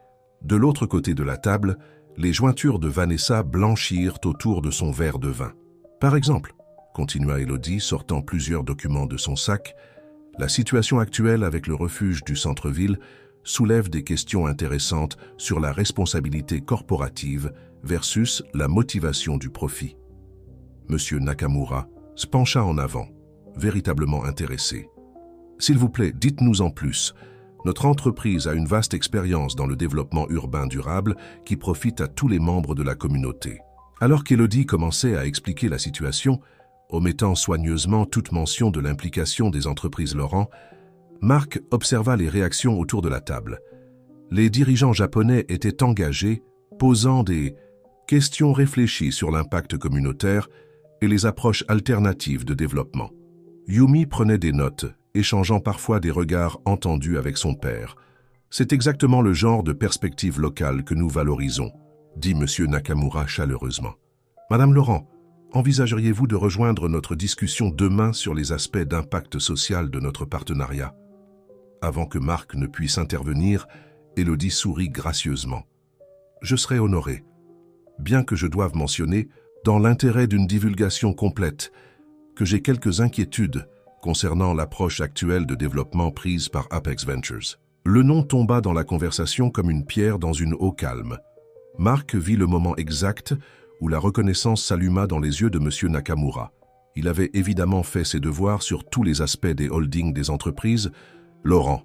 De l'autre côté de la table, les jointures de Vanessa blanchirent autour de son verre de vin. « Par exemple, » continua Élodie, sortant plusieurs documents de son sac, « la situation actuelle avec le refuge du centre-ville soulève des questions intéressantes sur la responsabilité corporative versus la motivation du profit. » Monsieur Nakamura se pencha en avant, véritablement intéressé. « S'il vous plaît, dites-nous en plus. Notre entreprise a une vaste expérience dans le développement urbain durable qui profite à tous les membres de la communauté. » Alors qu'Élodie commençait à expliquer la situation, omettant soigneusement toute mention de l'implication des entreprises Laurent, Marc observa les réactions autour de la table. Les dirigeants japonais étaient engagés, posant des questions réfléchies sur l'impact communautaire et les approches alternatives de développement. Yumi prenait des notes, échangeant parfois des regards entendus avec son père. « C'est exactement le genre de perspective locale que nous valorisons, » dit M. Nakamura chaleureusement. « Madame Laurent, envisageriez-vous de rejoindre notre discussion demain sur les aspects d'impact social de notre partenariat ?» Avant que Marc ne puisse intervenir, Élodie sourit gracieusement. « Je serai honoré. Bien que je doive mentionner, dans l'intérêt d'une divulgation complète, que j'ai quelques inquiétudes concernant l'approche actuelle de développement prise par Apex Ventures. » Le nom tomba dans la conversation comme une pierre dans une eau calme. Marc vit le moment exact où la reconnaissance s'alluma dans les yeux de M. Nakamura. Il avait évidemment fait ses devoirs sur tous les aspects des holdings des entreprises. « Laurent. »«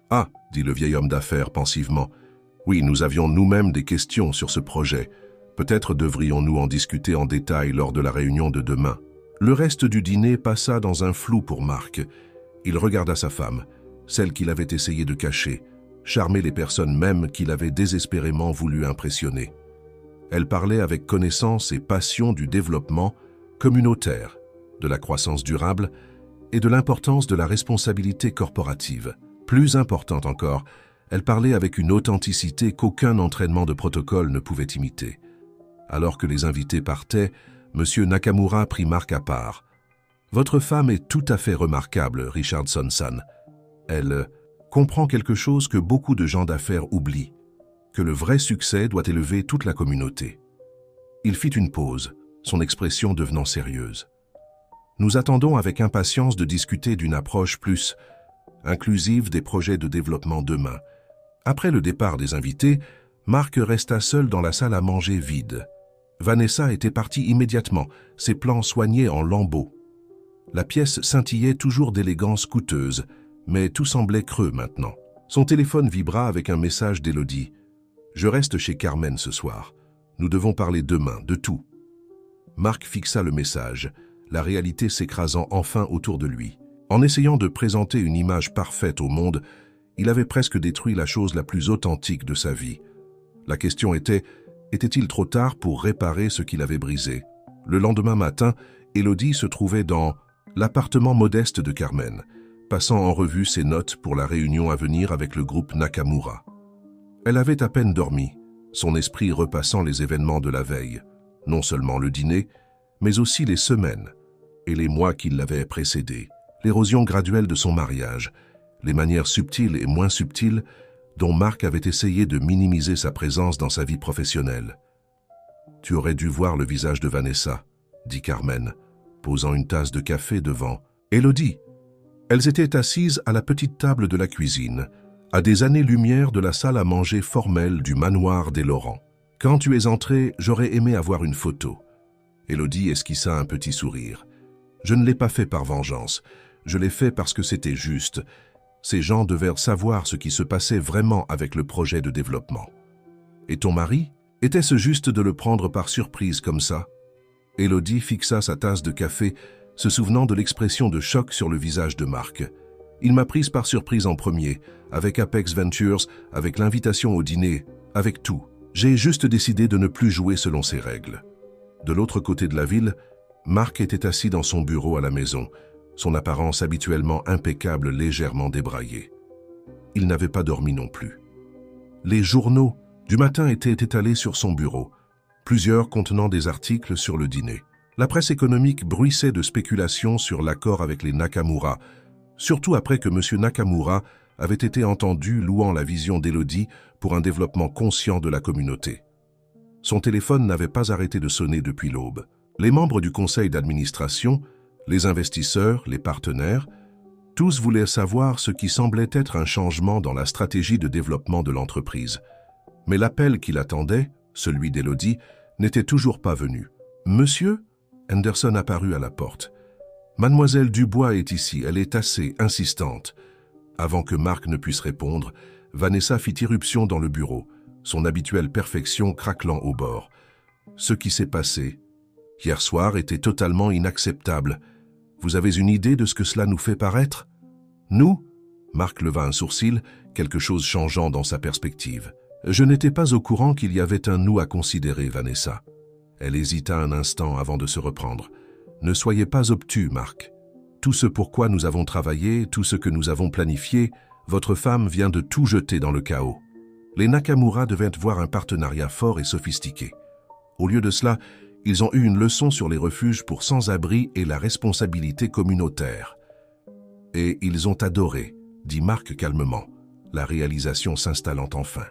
Ah, » dit le vieil homme d'affaires pensivement. « Oui, nous avions nous-mêmes des questions sur ce projet. Peut-être devrions-nous en discuter en détail lors de la réunion de demain. » Le reste du dîner passa dans un flou pour Marc. Il regarda sa femme, celle qu'il avait essayé de cacher, charmer les personnes mêmes qu'il avait désespérément voulu impressionner. Elle parlait avec connaissance et passion du développement communautaire, de la croissance durable et de l'importance de la responsabilité corporative. Plus importante encore, elle parlait avec une authenticité qu'aucun entraînement de protocole ne pouvait imiter. Alors que les invités partaient, M. Nakamura prit Marc à part. « Votre femme est tout à fait remarquable, Richardson-san. Elle comprend quelque chose que beaucoup de gens d'affaires oublient, que le vrai succès doit élever toute la communauté. » Il fit une pause, son expression devenant sérieuse. « Nous attendons avec impatience de discuter d'une approche plus inclusive des projets de développement demain. » Après le départ des invités, Marc resta seul dans la salle à manger vide. Vanessa était partie immédiatement, ses plans soignés en lambeaux. La pièce scintillait toujours d'élégance coûteuse, mais tout semblait creux maintenant. Son téléphone vibra avec un message d'Élodie. « Je reste chez Carmen ce soir. Nous devons parler demain, de tout. » Marc fixa le message, la réalité s'écrasant enfin autour de lui. En essayant de présenter une image parfaite au monde, il avait presque détruit la chose la plus authentique de sa vie. La question était-il trop tard pour réparer ce qu'il avait brisé? Le lendemain matin, Élodie se trouvait dans l'appartement modeste de Carmen, passant en revue ses notes pour la réunion à venir avec le groupe Nakamura. Elle avait à peine dormi, son esprit repassant les événements de la veille, non seulement le dîner, mais aussi les semaines, et les mois qui l'avaient précédé, l'érosion graduelle de son mariage, les manières subtiles et moins subtiles dont Marc avait essayé de minimiser sa présence dans sa vie professionnelle. « Tu aurais dû voir le visage de Vanessa », dit Carmen, posant une tasse de café devant Élodie. Elles étaient assises à la petite table de la cuisine, à des années-lumière de la salle à manger formelle du manoir des Laurent. « Quand tu es entrée, j'aurais aimé avoir une photo. » Élodie esquissa un petit sourire. « Je ne l'ai pas fait par vengeance. Je l'ai fait parce que c'était juste. Ces gens devaient savoir ce qui se passait vraiment avec le projet de développement. » « Et ton mari? Était-ce juste de le prendre par surprise comme ça ?» Élodie fixa sa tasse de café, se souvenant de l'expression de choc sur le visage de Marc. « Il m'a prise par surprise en premier, avec Apex Ventures, avec l'invitation au dîner, avec tout. J'ai juste décidé de ne plus jouer selon ses règles. » De l'autre côté de la ville, Marc était assis dans son bureau à la maison, son apparence habituellement impeccable légèrement débraillée. Il n'avait pas dormi non plus. Les journaux du matin étaient étalés sur son bureau, plusieurs contenant des articles sur le dîner. La presse économique bruissait de spéculations sur l'accord avec les Nakamura, surtout après que M. Nakamura avait été entendu louant la vision d'Élodie pour un développement conscient de la communauté. Son téléphone n'avait pas arrêté de sonner depuis l'aube. Les membres du conseil d'administration, les investisseurs, les partenaires, tous voulaient savoir ce qui semblait être un changement dans la stratégie de développement de l'entreprise. Mais l'appel qui l'attendait, celui d'Élodie, n'était toujours pas venu. « Monsieur ?» Henderson apparut à la porte. « Mademoiselle Dubois est ici, elle est assez insistante. » Avant que Marc ne puisse répondre, Vanessa fit irruption dans le bureau, son habituelle perfection craquelant au bord. Ce qui s'est passé hier soir était totalement inacceptable. Vous avez une idée de ce que cela nous fait paraître? Nous? Marc leva un sourcil, quelque chose changeant dans sa perspective. Je n'étais pas au courant qu'il y avait un nous à considérer, Vanessa. Elle hésita un instant avant de se reprendre. Ne soyez pas obtus, Marc. Tout ce pourquoi nous avons travaillé, tout ce que nous avons planifié, votre femme vient de tout jeter dans le chaos. Les Nakamura devaient voir un partenariat fort et sophistiqué. Au lieu de cela, ils ont eu une leçon sur les refuges pour sans-abri et la responsabilité communautaire. Et ils ont adoré, dit Marc calmement, la réalisation s'installant enfin.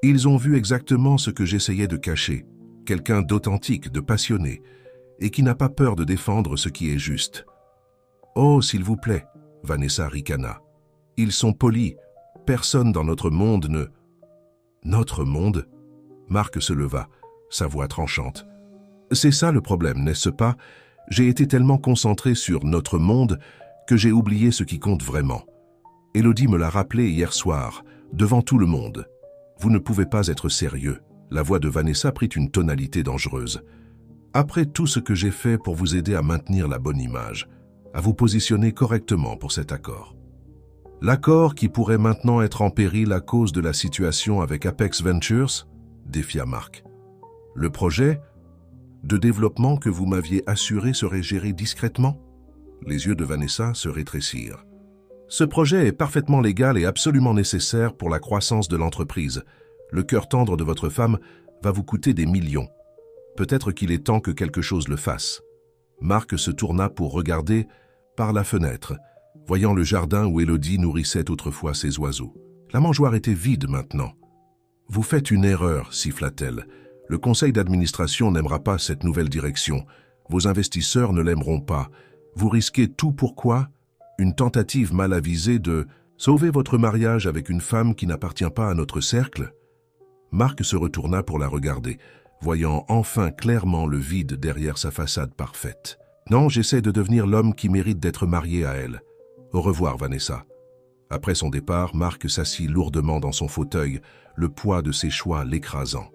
Ils ont vu exactement ce que j'essayais de cacher, quelqu'un d'authentique, de passionné, et qui n'a pas peur de défendre ce qui est juste. Oh, s'il vous plaît, Vanessa ricana. Ils sont polis, personne dans notre monde ne... Notre monde? Marc se leva, sa voix tranchante. C'est ça le problème, n'est-ce pas? J'ai été tellement concentré sur notre monde que j'ai oublié ce qui compte vraiment. Élodie me l'a rappelé hier soir, devant tout le monde. Vous ne pouvez pas être sérieux. La voix de Vanessa prit une tonalité dangereuse. Après tout ce que j'ai fait pour vous aider à maintenir la bonne image, à vous positionner correctement pour cet accord. L'accord qui pourrait maintenant être en péril à cause de la situation avec Apex Ventures, défia Marc. Le projet de développement que vous m'aviez assuré serait géré discrètement? Les yeux de Vanessa se rétrécirent. Ce projet est parfaitement légal et absolument nécessaire pour la croissance de l'entreprise. Le cœur tendre de votre femme va vous coûter des millions. Peut-être qu'il est temps que quelque chose le fasse. Marc se tourna pour regarder par la fenêtre, voyant le jardin où Élodie nourrissait autrefois ses oiseaux. La mangeoire était vide maintenant. « Vous faites une erreur, siffla-t-elle. Le conseil d'administration n'aimera pas cette nouvelle direction. Vos investisseurs ne l'aimeront pas. Vous risquez tout pourquoi? Une tentative mal avisée de sauver votre mariage avec une femme qui n'appartient pas à notre cercle? » Marc se retourna pour la regarder, voyant enfin clairement le vide derrière sa façade parfaite. « Non, j'essaie de devenir l'homme qui mérite d'être marié à elle. Au revoir, Vanessa. » Après son départ, Marc s'assit lourdement dans son fauteuil, le poids de ses choix l'écrasant.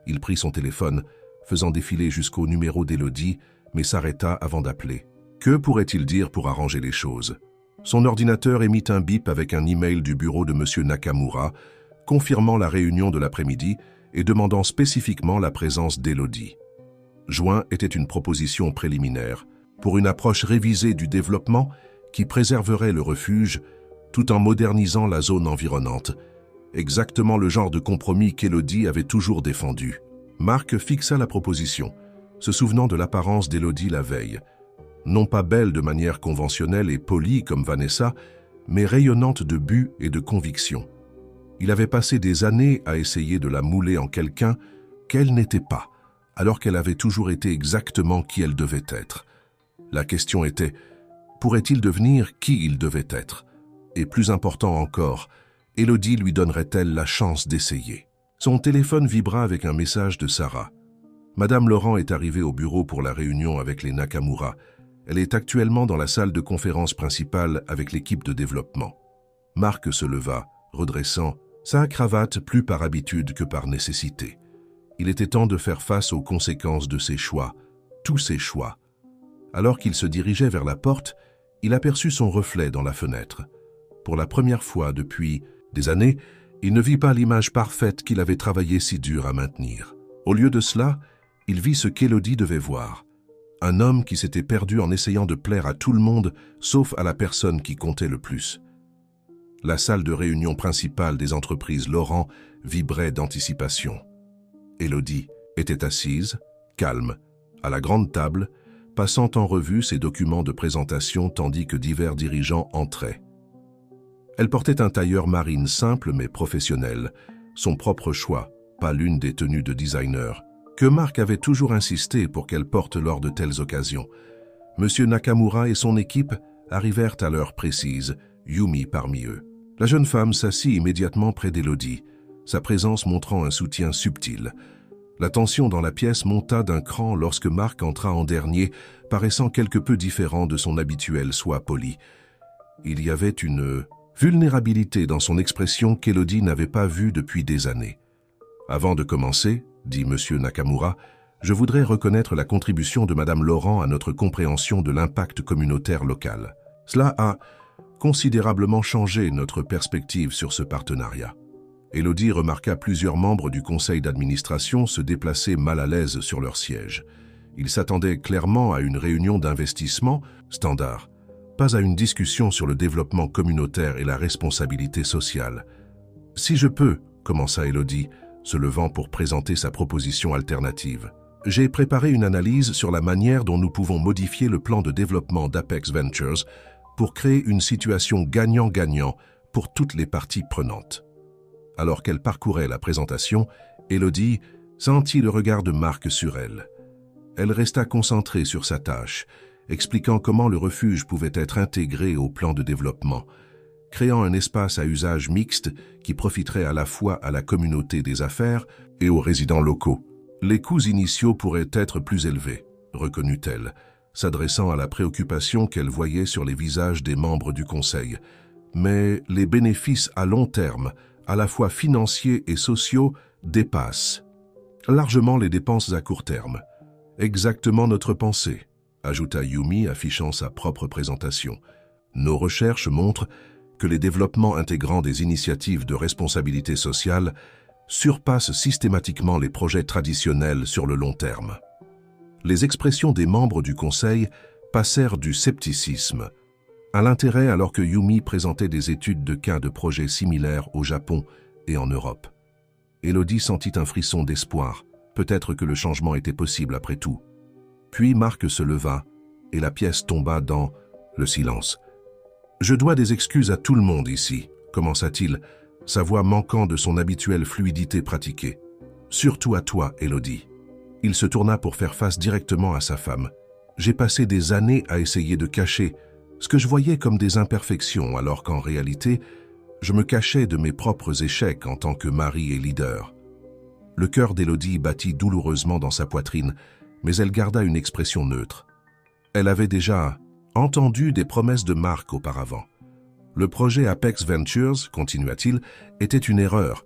Il prit son téléphone, faisant défiler jusqu'au numéro d'Élodie, mais s'arrêta avant d'appeler. Que pourrait-il dire pour arranger les choses? Son ordinateur émit un bip avec un email du bureau de M. Nakamura, confirmant la réunion de l'après-midi et demandant spécifiquement la présence d'Élodie. Joint était une proposition préliminaire pour une approche révisée du développement qui préserverait le refuge tout en modernisant la zone environnante, exactement le genre de compromis qu'Élodie avait toujours défendu. Marc fixa la proposition, se souvenant de l'apparence d'Élodie la veille. non pas belle de manière conventionnelle et polie comme Vanessa, mais rayonnante de but et de conviction. Il avait passé des années à essayer de la mouler en quelqu'un qu'elle n'était pas, alors qu'elle avait toujours été exactement qui elle devait être. La question était, pourrait-il devenir qui il devait être? Et plus important encore, Élodie lui donnerait-elle la chance d'essayer? Son téléphone vibra avec un message de Sarah. Madame Laurent est arrivée au bureau pour la réunion avec les Nakamura. Elle est actuellement dans la salle de conférence principale avec l'équipe de développement. Marc se leva, redressant sa cravate plus par habitude que par nécessité. Il était temps de faire face aux conséquences de ses choix, tous ses choix. Alors qu'il se dirigeait vers la porte, il aperçut son reflet dans la fenêtre. Pour la première fois depuis des années, il ne vit pas l'image parfaite qu'il avait travaillé si dur à maintenir. Au lieu de cela, il vit ce qu'Élodie devait voir. Un homme qui s'était perdu en essayant de plaire à tout le monde, sauf à la personne qui comptait le plus. La salle de réunion principale des entreprises Laurent vibrait d'anticipation. Élodie était assise, calme, à la grande table, passant en revue ses documents de présentation tandis que divers dirigeants entraient. Elle portait un tailleur marine simple mais professionnel, son propre choix, pas l'une des tenues de designer, que Marc avait toujours insisté pour qu'elle porte lors de telles occasions. Monsieur Nakamura et son équipe arrivèrent à l'heure précise, Yumi parmi eux. La jeune femme s'assit immédiatement près d'Élodie, sa présence montrant un soutien subtil. La tension dans la pièce monta d'un cran lorsque Marc entra en dernier, paraissant quelque peu différent de son habituel soie poli. Il y avait une vulnérabilité dans son expression qu'Élodie n'avait pas vue depuis des années. « Avant de commencer, dit Monsieur Nakamura, je voudrais reconnaître la contribution de Madame Laurent à notre compréhension de l'impact communautaire local. Cela a considérablement changé notre perspective sur ce partenariat. » Élodie remarqua plusieurs membres du conseil d'administration se déplacer mal à l'aise sur leur siège. Ils s'attendaient clairement à une réunion d'investissement standard, pas à une discussion sur le développement communautaire et la responsabilité sociale. « Si je peux, » commença Élodie, se levant pour présenter sa proposition alternative. « J'ai préparé une analyse sur la manière dont nous pouvons modifier le plan de développement d'Apex Ventures pour créer une situation gagnant-gagnant pour toutes les parties prenantes. » Alors qu'elle parcourait la présentation, Élodie sentit le regard de Marc sur elle. Elle resta concentrée sur sa tâche, expliquant comment le refuge pouvait être intégré au plan de développement, créant un espace à usage mixte qui profiterait à la fois à la communauté des affaires et aux résidents locaux. Les coûts initiaux pourraient être plus élevés, reconnut-elle, s'adressant à la préoccupation qu'elle voyait sur les visages des membres du conseil. Mais les bénéfices à long terme, à la fois financiers et sociaux, dépassent largement les dépenses à court terme. Exactement notre pensée, ajouta Yumi, affichant sa propre présentation. Nos recherches montrent que les développements intégrant des initiatives de responsabilité sociale surpassent systématiquement les projets traditionnels sur le long terme. Les expressions des membres du Conseil passèrent du scepticisme à l'intérêt alors que Yumi présentait des études de cas de projets similaires au Japon et en Europe. Élodie sentit un frisson d'espoir, peut-être que le changement était possible après tout. Puis Marc se leva et la pièce tomba dans le silence. « Je dois des excuses à tout le monde ici », commença-t-il, sa voix manquant de son habituelle fluidité pratiquée. « Surtout à toi, Élodie. » Il se tourna pour faire face directement à sa femme. « J'ai passé des années à essayer de cacher ce que je voyais comme des imperfections, alors qu'en réalité, je me cachais de mes propres échecs en tant que mari et leader. » Le cœur d'Élodie battit douloureusement dans sa poitrine, mais elle garda une expression neutre. Elle avait déjà entendu des promesses de Marc auparavant. Le projet Apex Ventures, continua-t-il, était une erreur,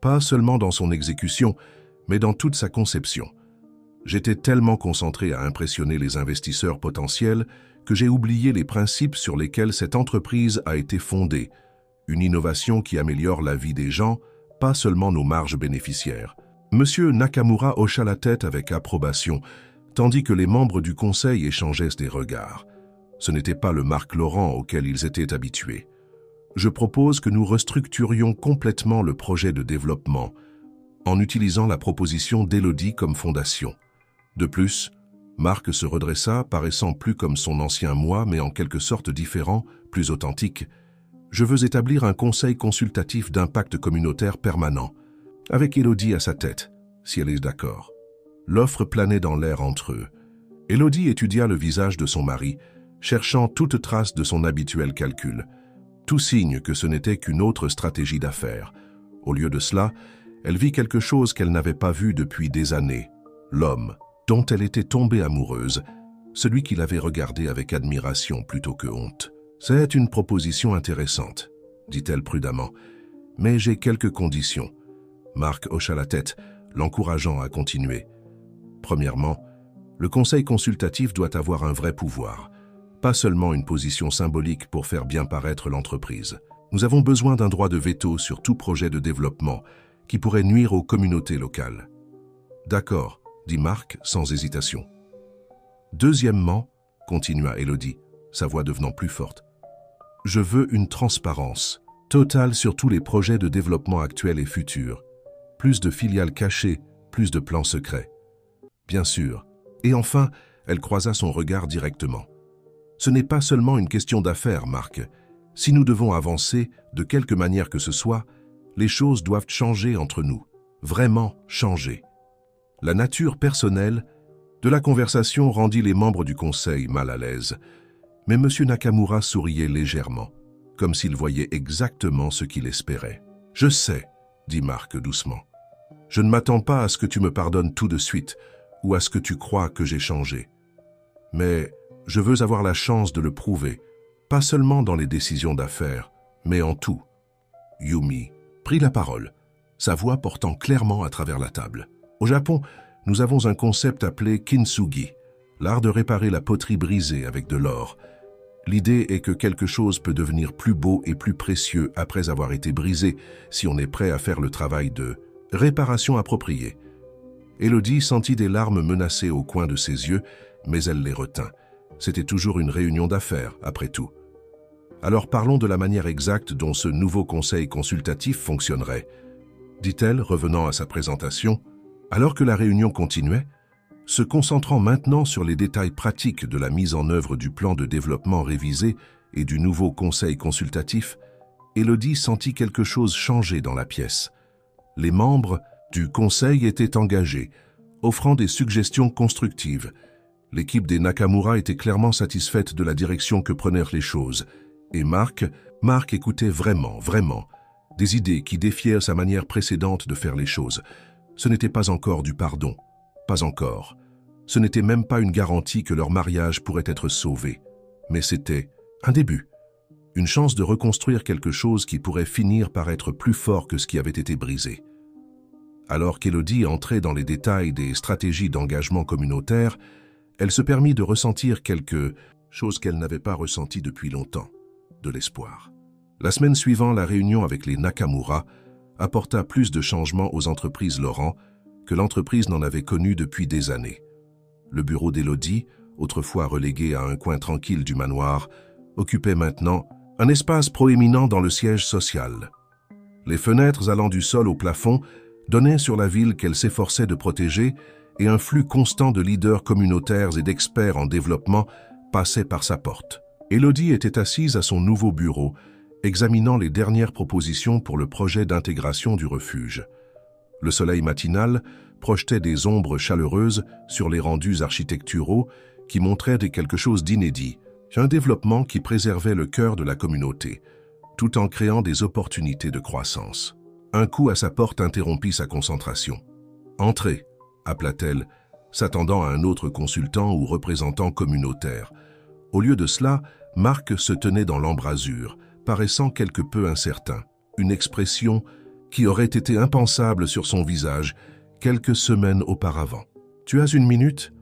pas seulement dans son exécution, mais dans toute sa conception. J'étais tellement concentré à impressionner les investisseurs potentiels que j'ai oublié les principes sur lesquels cette entreprise a été fondée, une innovation qui améliore la vie des gens, pas seulement nos marges bénéficiaires. Monsieur Nakamura hocha la tête avec approbation, tandis que les membres du conseil échangeaient des regards. Ce n'était pas le Marc Laurent auquel ils étaient habitués. Je propose que nous restructurions complètement le projet de développement en utilisant la proposition d'Élodie comme fondation. De plus, Marc se redressa, paraissant plus comme son ancien moi, mais en quelque sorte différent, plus authentique. « Je veux établir un conseil consultatif d'impact communautaire permanent, avec Élodie à sa tête, si elle est d'accord. » L'offre planait dans l'air entre eux. Élodie étudia le visage de son mari, cherchant toute trace de son habituel calcul. Tout signe que ce n'était qu'une autre stratégie d'affaires. Au lieu de cela, elle vit quelque chose qu'elle n'avait pas vu depuis des années. L'homme dont elle était tombée amoureuse, celui qui l'avait regardé avec admiration plutôt que honte. « C'est une proposition intéressante, » dit-elle prudemment, « mais j'ai quelques conditions. » Marc hocha la tête, l'encourageant à continuer. Premièrement, le conseil consultatif doit avoir un vrai pouvoir, pas seulement une position symbolique pour faire bien paraître l'entreprise. Nous avons besoin d'un droit de veto sur tout projet de développement qui pourrait nuire aux communautés locales. « D'accord, » dit Marc sans hésitation. « Deuxièmement, » continua Élodie, sa voix devenant plus forte, « je veux une transparence totale sur tous les projets de développement actuels et futurs. Plus de filiales cachées, plus de plans secrets. Bien sûr. » Et enfin, elle croisa son regard directement. « Ce n'est pas seulement une question d'affaires, Marc. Si nous devons avancer, de quelque manière que ce soit, les choses doivent changer entre nous. Vraiment changer. » La nature personnelle de la conversation rendit les membres du conseil mal à l'aise, mais M. Nakamura souriait légèrement, comme s'il voyait exactement ce qu'il espérait. « Je sais, » dit Marc doucement. « Je ne m'attends pas à ce que tu me pardonnes tout de suite ou à ce que tu crois que j'ai changé. Mais je veux avoir la chance de le prouver, pas seulement dans les décisions d'affaires, mais en tout. » Yumi prit la parole, sa voix portant clairement à travers la table. Au Japon, nous avons un concept appelé kintsugi, l'art de réparer la poterie brisée avec de l'or. L'idée est que quelque chose peut devenir plus beau et plus précieux après avoir été brisé si on est prêt à faire le travail de réparation appropriée. Élodie sentit des larmes menacer au coin de ses yeux, mais elle les retint. C'était toujours une réunion d'affaires, après tout. Alors parlons de la manière exacte dont ce nouveau conseil consultatif fonctionnerait, dit-elle, revenant à sa présentation. Alors que la réunion continuait, se concentrant maintenant sur les détails pratiques de la mise en œuvre du plan de développement révisé et du nouveau conseil consultatif, Élodie sentit quelque chose changer dans la pièce. Les membres du conseil étaient engagés, offrant des suggestions constructives. L'équipe des Nakamura était clairement satisfaite de la direction que prenaient les choses. Et Marc écoutait vraiment, des idées qui défièrent sa manière précédente de faire les choses. Ce n'était pas encore du pardon, pas encore. Ce n'était même pas une garantie que leur mariage pourrait être sauvé. Mais c'était un début, une chance de reconstruire quelque chose qui pourrait finir par être plus fort que ce qui avait été brisé. Alors qu'Élodie entrait dans les détails des stratégies d'engagement communautaire, elle se permit de ressentir quelque chose qu'elle n'avait pas ressenti depuis longtemps, de l'espoir. La semaine suivant la réunion avec les Nakamura apporta plus de changements aux entreprises Laurent que l'entreprise n'en avait connu depuis des années. Le bureau d'Élodie, autrefois relégué à un coin tranquille du manoir, occupait maintenant un espace proéminent dans le siège social. Les fenêtres allant du sol au plafond donnaient sur la ville qu'elle s'efforçait de protéger et un flux constant de leaders communautaires et d'experts en développement passait par sa porte. Élodie était assise à son nouveau bureau, examinant les dernières propositions pour le projet d'intégration du refuge. Le soleil matinal projetait des ombres chaleureuses sur les rendus architecturaux qui montraient quelque chose d'inédit, un développement qui préservait le cœur de la communauté, tout en créant des opportunités de croissance. Un coup à sa porte interrompit sa concentration. « Entrez », appela-t-elle, s'attendant à un autre consultant ou représentant communautaire. Au lieu de cela, Marc se tenait dans l'embrasure, paraissant quelque peu incertain, une expression qui aurait été impensable sur son visage quelques semaines auparavant. « Tu as une minute ?»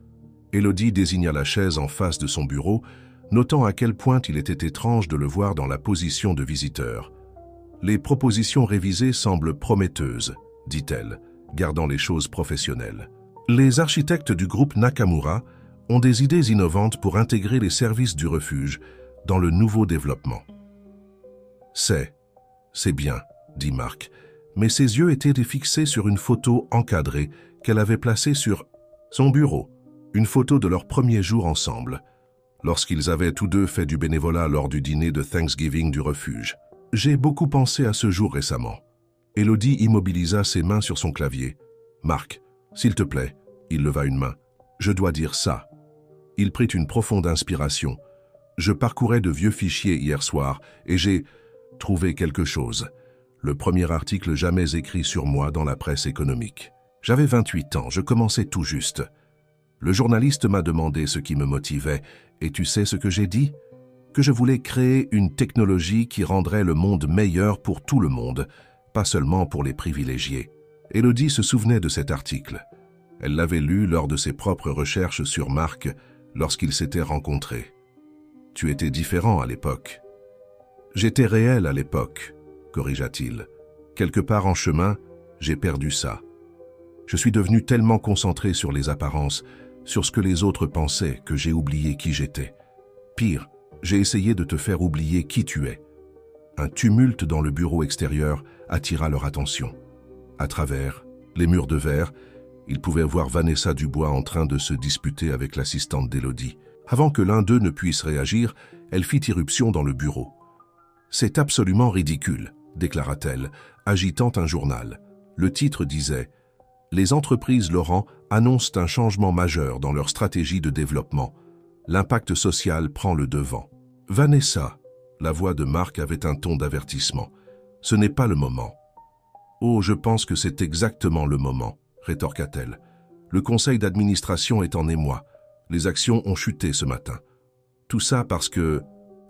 Élodie désigna la chaise en face de son bureau, notant à quel point il était étrange de le voir dans la position de visiteur. « Les propositions révisées semblent prometteuses, » dit-elle, gardant les choses professionnelles. « Les architectes du groupe Nakamura ont des idées innovantes pour intégrer les services du refuge dans le nouveau développement. » « C'est bien, » dit Marc, mais ses yeux étaient fixés sur une photo encadrée qu'elle avait placée sur son bureau. Une photo de leur premier jour ensemble, lorsqu'ils avaient tous deux fait du bénévolat lors du dîner de Thanksgiving du refuge. J'ai beaucoup pensé à ce jour récemment. Élodie immobilisa ses mains sur son clavier. « Marc, s'il te plaît. » Il leva une main. « Je dois dire ça. » Il prit une profonde inspiration. « Je parcourais de vieux fichiers hier soir et j'ai trouvé quelque chose. Le premier article jamais écrit sur moi dans la presse économique. J'avais 28 ans, je commençais tout juste. Le journaliste m'a demandé ce qui me motivait, et tu sais ce que j'ai dit? Que je voulais créer une technologie qui rendrait le monde meilleur pour tout le monde, pas seulement pour les privilégiés. » Élodie se souvenait de cet article. Elle l'avait lu lors de ses propres recherches sur Marc lorsqu'ils s'étaient rencontrés. « Tu étais différent à l'époque. »« J'étais réel à l'époque, » corrigea-t-il. « Quelque part en chemin, j'ai perdu ça. Je suis devenu tellement concentré sur les apparences, sur ce que les autres pensaient, que j'ai oublié qui j'étais. Pire, j'ai essayé de te faire oublier qui tu es. » Un tumulte dans le bureau extérieur attira leur attention. À travers les murs de verre, ils pouvaient voir Vanessa Dubois en train de se disputer avec l'assistante d'Élodie. Avant que l'un d'eux ne puisse réagir, elle fit irruption dans le bureau. « C'est absolument ridicule », déclara-t-elle, agitant un journal. Le titre disait « Les entreprises Laurent annoncent un changement majeur dans leur stratégie de développement. L'impact social prend le devant. » « Vanessa », la voix de Marc avait un ton d'avertissement. « Ce n'est pas le moment. »« Oh, je pense que c'est exactement le moment, » rétorqua-t-elle. « Le conseil d'administration est en émoi. Les actions ont chuté ce matin. Tout ça parce que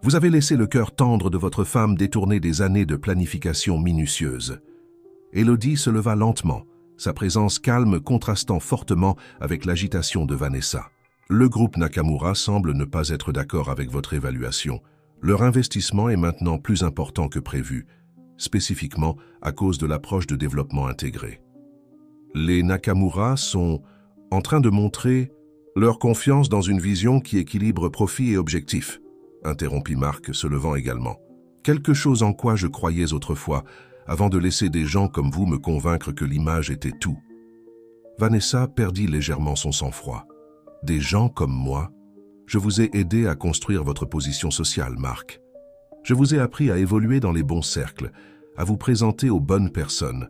vous avez laissé le cœur tendre de votre femme détourner des années de planification minutieuse. » Élodie se leva lentement, sa présence calme contrastant fortement avec l'agitation de Vanessa. « Le groupe Nakamura semble ne pas être d'accord avec votre évaluation. Leur investissement est maintenant plus important que prévu, spécifiquement à cause de l'approche de développement intégré. Les Nakamura sont en train de montrer leur confiance dans une vision qui équilibre profit et objectif, » interrompit Marc, se levant également. « Quelque chose en quoi je croyais autrefois, avant de laisser des gens comme vous me convaincre que l'image était tout. » Vanessa perdit légèrement son sang-froid. « Des gens comme moi? Je vous ai aidé à construire votre position sociale, Marc. Je vous ai appris à évoluer dans les bons cercles, à vous présenter aux bonnes personnes.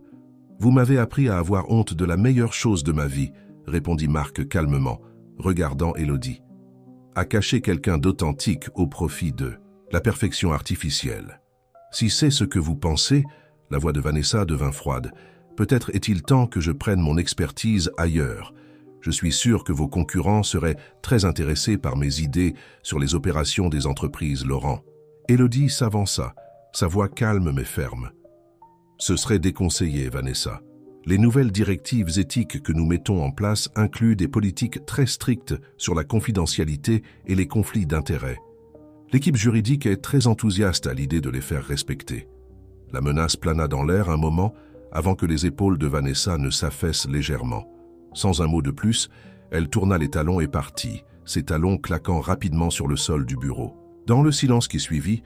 Vous m'avez appris à avoir honte de la meilleure chose de ma vie, » répondit Marc calmement, regardant Élodie. « À cacher quelqu'un d'authentique au profit de la perfection artificielle. Si c'est ce que vous pensez, » la voix de Vanessa devint froide, « peut-être est-il temps que je prenne mon expertise ailleurs. Je suis sûr que vos concurrents seraient très intéressés par mes idées sur les opérations des entreprises Laurent. » Élodie s'avança, sa voix calme mais ferme. « Ce serait déconseillé, Vanessa. Les nouvelles directives éthiques que nous mettons en place incluent des politiques très strictes sur la confidentialité et les conflits d'intérêts. L'équipe juridique est très enthousiaste à l'idée de les faire respecter. » La menace plana dans l'air un moment avant que les épaules de Vanessa ne s'affaissent légèrement. Sans un mot de plus, elle tourna les talons et partit, ses talons claquant rapidement sur le sol du bureau. Dans le silence qui suivit,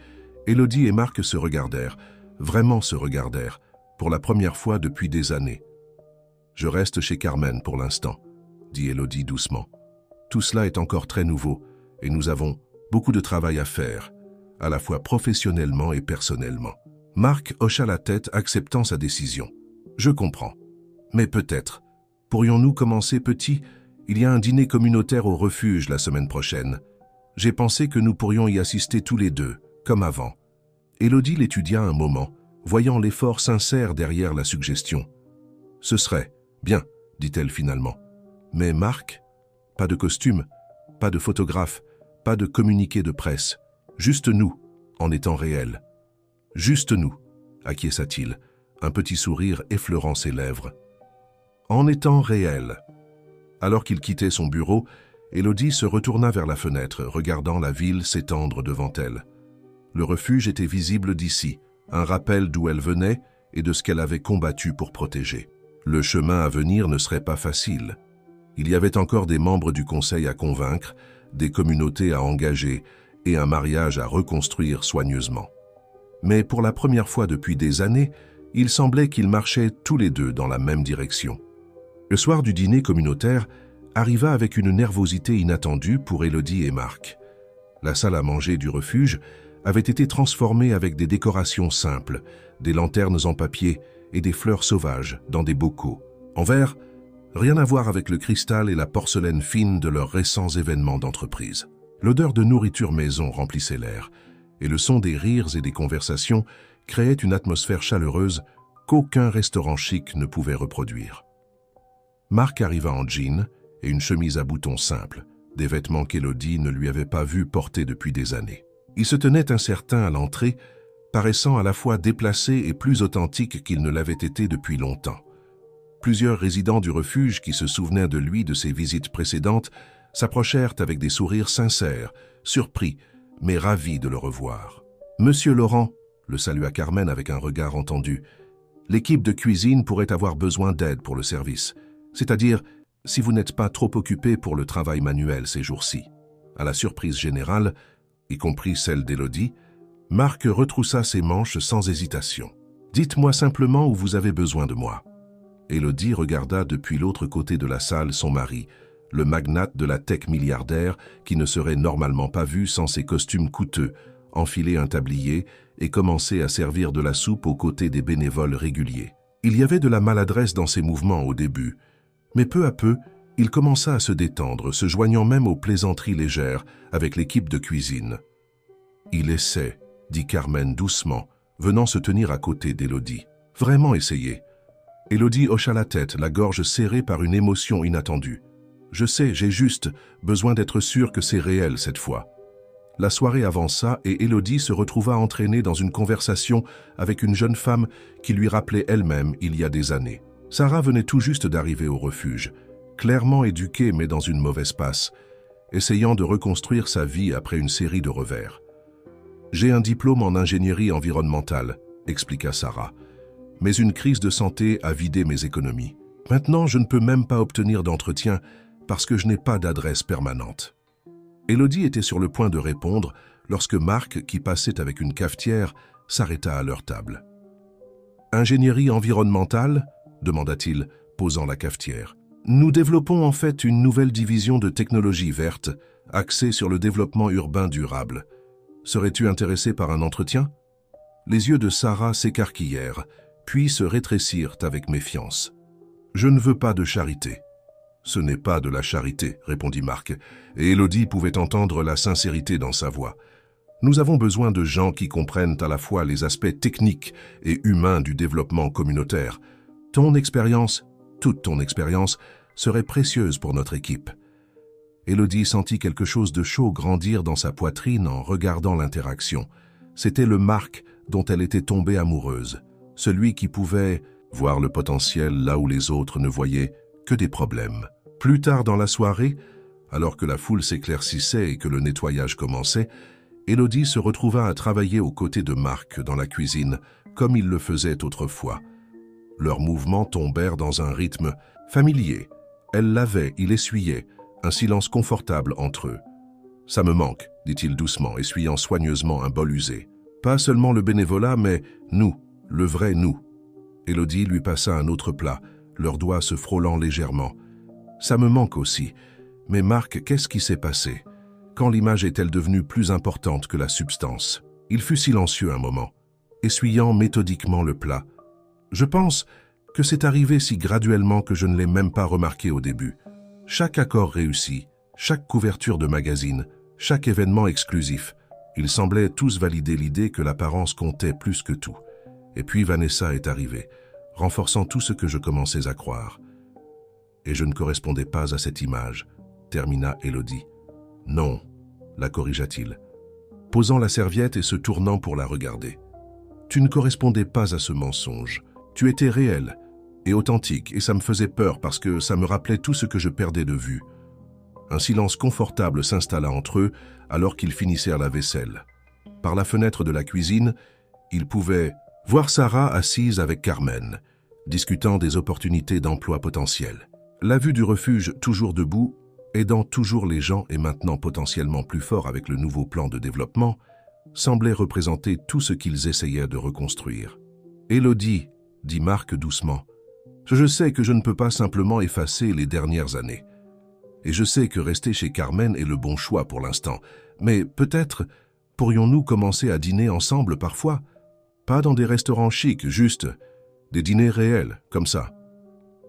Élodie et Marc se regardèrent, vraiment se regardèrent, pour la première fois depuis des années. « Je reste chez Carmen pour l'instant, » dit Élodie doucement. « Tout cela est encore très nouveau et nous avons beaucoup de travail à faire, à la fois professionnellement et personnellement. » Marc hocha la tête, acceptant sa décision. « Je comprends. Mais peut-être. Pourrions-nous commencer petit? Il y a un dîner communautaire au refuge la semaine prochaine. J'ai pensé que nous pourrions y assister tous les deux, comme avant. » Élodie l'étudia un moment, voyant l'effort sincère derrière la suggestion. « Ce serait bien, » dit-elle finalement. « Mais Marc, pas de costume, pas de photographe, pas de communiqué de presse. Juste nous, en étant réels. »« Juste nous, » acquiesça-t-il, un petit sourire effleurant ses lèvres. « En étant réels. » Alors qu'il quittait son bureau, Élodie se retourna vers la fenêtre, regardant la ville s'étendre devant elle. Le refuge était visible d'ici, un rappel d'où elle venait et de ce qu'elle avait combattu pour protéger. Le chemin à venir ne serait pas facile. Il y avait encore des membres du conseil à convaincre, des communautés à engager et un mariage à reconstruire soigneusement. Mais pour la première fois depuis des années, il semblait qu'ils marchaient tous les deux dans la même direction. Le soir du dîner communautaire, arriva avec une nervosité inattendue pour Élodie et Marc. La salle à manger du refuge avait été transformée avec des décorations simples, des lanternes en papier et des fleurs sauvages dans des bocaux. En verre, rien à voir avec le cristal et la porcelaine fine de leurs récents événements d'entreprise. L'odeur de nourriture maison remplissait l'air, et le son des rires et des conversations créait une atmosphère chaleureuse qu'aucun restaurant chic ne pouvait reproduire. Marc arriva en jean et une chemise à boutons simples, des vêtements qu'Élodie ne lui avait pas vu porter depuis des années. Il se tenait incertain à l'entrée, paraissant à la fois déplacé et plus authentique qu'il ne l'avait été depuis longtemps. Plusieurs résidents du refuge qui se souvenaient de lui de ses visites précédentes s'approchèrent avec des sourires sincères, surpris, mais ravis de le revoir. « Monsieur Laurent », le salua Carmen avec un regard entendu, « l'équipe de cuisine pourrait avoir besoin d'aide pour le service, c'est-à-dire si vous n'êtes pas trop occupé pour le travail manuel ces jours-ci. » À la surprise générale, y compris celle d'Élodie, Marc retroussa ses manches sans hésitation. « Dites-moi simplement où vous avez besoin de moi. » Élodie regarda depuis l'autre côté de la salle son mari, le magnate de la tech milliardaire qui ne serait normalement pas vu sans ses costumes coûteux, enfiler un tablier et commencer à servir de la soupe aux côtés des bénévoles réguliers. Il y avait de la maladresse dans ses mouvements au début, mais peu à peu, il commença à se détendre, se joignant même aux plaisanteries légères avec l'équipe de cuisine. « Il essaie », dit Carmen doucement, venant se tenir à côté d'Élodie. « Vraiment essayer. » Élodie hocha la tête, la gorge serrée par une émotion inattendue. « Je sais, j'ai juste besoin d'être sûr que c'est réel cette fois. » La soirée avança et Élodie se retrouva entraînée dans une conversation avec une jeune femme qui lui rappelait elle-même il y a des années. Sarah venait tout juste d'arriver au refuge, clairement éduquée mais dans une mauvaise passe, essayant de reconstruire sa vie après une série de revers. « J'ai un diplôme en ingénierie environnementale », expliqua Sarah, « mais une crise de santé a vidé mes économies. Maintenant, je ne peux même pas obtenir d'entretien parce que je n'ai pas d'adresse permanente. » Élodie était sur le point de répondre lorsque Marc, qui passait avec une cafetière, s'arrêta à leur table. « Ingénierie environnementale ?» demanda-t-il, posant la cafetière. « Nous développons en fait une nouvelle division de technologie verte, axée sur le développement urbain durable. Serais-tu intéressé par un entretien ?» Les yeux de Sarah s'écarquillèrent, puis se rétrécirent avec méfiance. « Je ne veux pas de charité. » « Ce n'est pas de la charité, » répondit Marc, et Élodie pouvait entendre la sincérité dans sa voix. « Nous avons besoin de gens qui comprennent à la fois les aspects techniques et humains du développement communautaire. Ton expérience, toute ton expérience, serait précieuse pour notre équipe. » Élodie sentit quelque chose de chaud grandir dans sa poitrine en regardant l'interaction. C'était le Marc dont elle était tombée amoureuse, celui qui pouvait voir le potentiel là où les autres ne voyaient que des problèmes. Plus tard dans la soirée, alors que la foule s'éclaircissait et que le nettoyage commençait, Élodie se retrouva à travailler aux côtés de Marc dans la cuisine, comme il le faisait autrefois. Leurs mouvements tombèrent dans un rythme familier. Elle lavait, il essuyait, un silence confortable entre eux. « Ça me manque, » dit-il doucement, essuyant soigneusement un bol usé. « Pas seulement le bénévolat, mais nous, le vrai nous. » Élodie lui passa un autre plat, leurs doigts se frôlant légèrement. « Ça me manque aussi. Mais Marc, qu'est-ce qui s'est passé? Quand l'image est-elle devenue plus importante que la substance ?» Il fut silencieux un moment, essuyant méthodiquement le plat. « Je pense que c'est arrivé si graduellement que je ne l'ai même pas remarqué au début. Chaque accord réussi, chaque couverture de magazine, chaque événement exclusif, ils semblaient tous valider l'idée que l'apparence comptait plus que tout. Et puis Vanessa est arrivée, renforçant tout ce que je commençais à croire. Et je ne correspondais pas à cette image, termina Élodie. « Non, » la corrigea-t-il, posant la serviette et se tournant pour la regarder. « Tu ne correspondais pas à ce mensonge. Tu étais réel et authentique, et ça me faisait peur parce que ça me rappelait tout ce que je perdais de vue. » Un silence confortable s'installa entre eux alors qu'ils finissèrent la vaisselle. Par la fenêtre de la cuisine, ils pouvaient voir Sarah assise avec Carmen, discutant des opportunités d'emploi potentielles. La vue du refuge toujours debout, aidant toujours les gens et maintenant potentiellement plus fort avec le nouveau plan de développement, semblait représenter tout ce qu'ils essayaient de reconstruire. « Élodie, » dit Marc doucement, « je sais que je ne peux pas simplement effacer les dernières années. Et je sais que rester chez Carmen est le bon choix pour l'instant. Mais peut-être pourrions-nous commencer à dîner ensemble parfois? Pas dans des restaurants chics, juste des dîners réels, comme ça.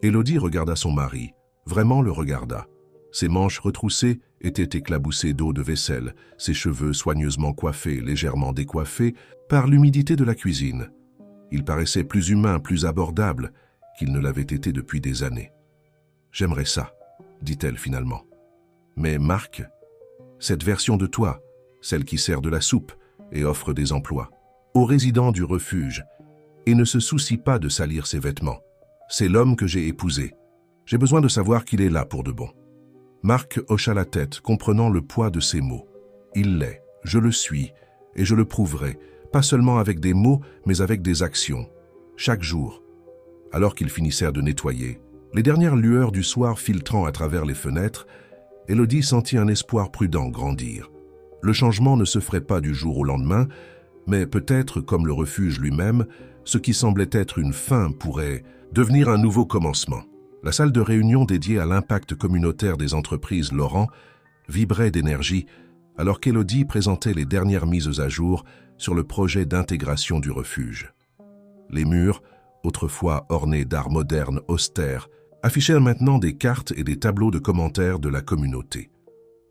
Élodie regarda son mari, vraiment le regarda. Ses manches retroussées étaient éclaboussées d'eau de vaisselle, ses cheveux soigneusement coiffés, légèrement décoiffés par l'humidité de la cuisine. Il paraissait plus humain, plus abordable qu'il ne l'avait été depuis des années. « J'aimerais ça », dit-elle finalement. « Mais Marc, cette version de toi, celle qui sert de la soupe et offre des emplois, aux résidents du refuge, et ne se soucie pas de salir ses vêtements. C'est l'homme que j'ai épousé. J'ai besoin de savoir qu'il est là pour de bon. » Marc hocha la tête, comprenant le poids de ses mots. « Il l'est, je le suis, et je le prouverai, pas seulement avec des mots, mais avec des actions, chaque jour. » Alors qu'ils finissèrent de nettoyer, les dernières lueurs du soir filtrant à travers les fenêtres, Élodie sentit un espoir prudent grandir. Le changement ne se ferait pas du jour au lendemain, mais peut-être, comme le refuge lui-même, ce qui semblait être une fin pourrait devenir un nouveau commencement. La salle de réunion dédiée à l'impact communautaire des entreprises Laurent vibrait d'énergie alors qu'Élodie présentait les dernières mises à jour sur le projet d'intégration du refuge. Les murs, autrefois ornés d'art moderne austère, affichèrent maintenant des cartes et des tableaux de commentaires de la communauté.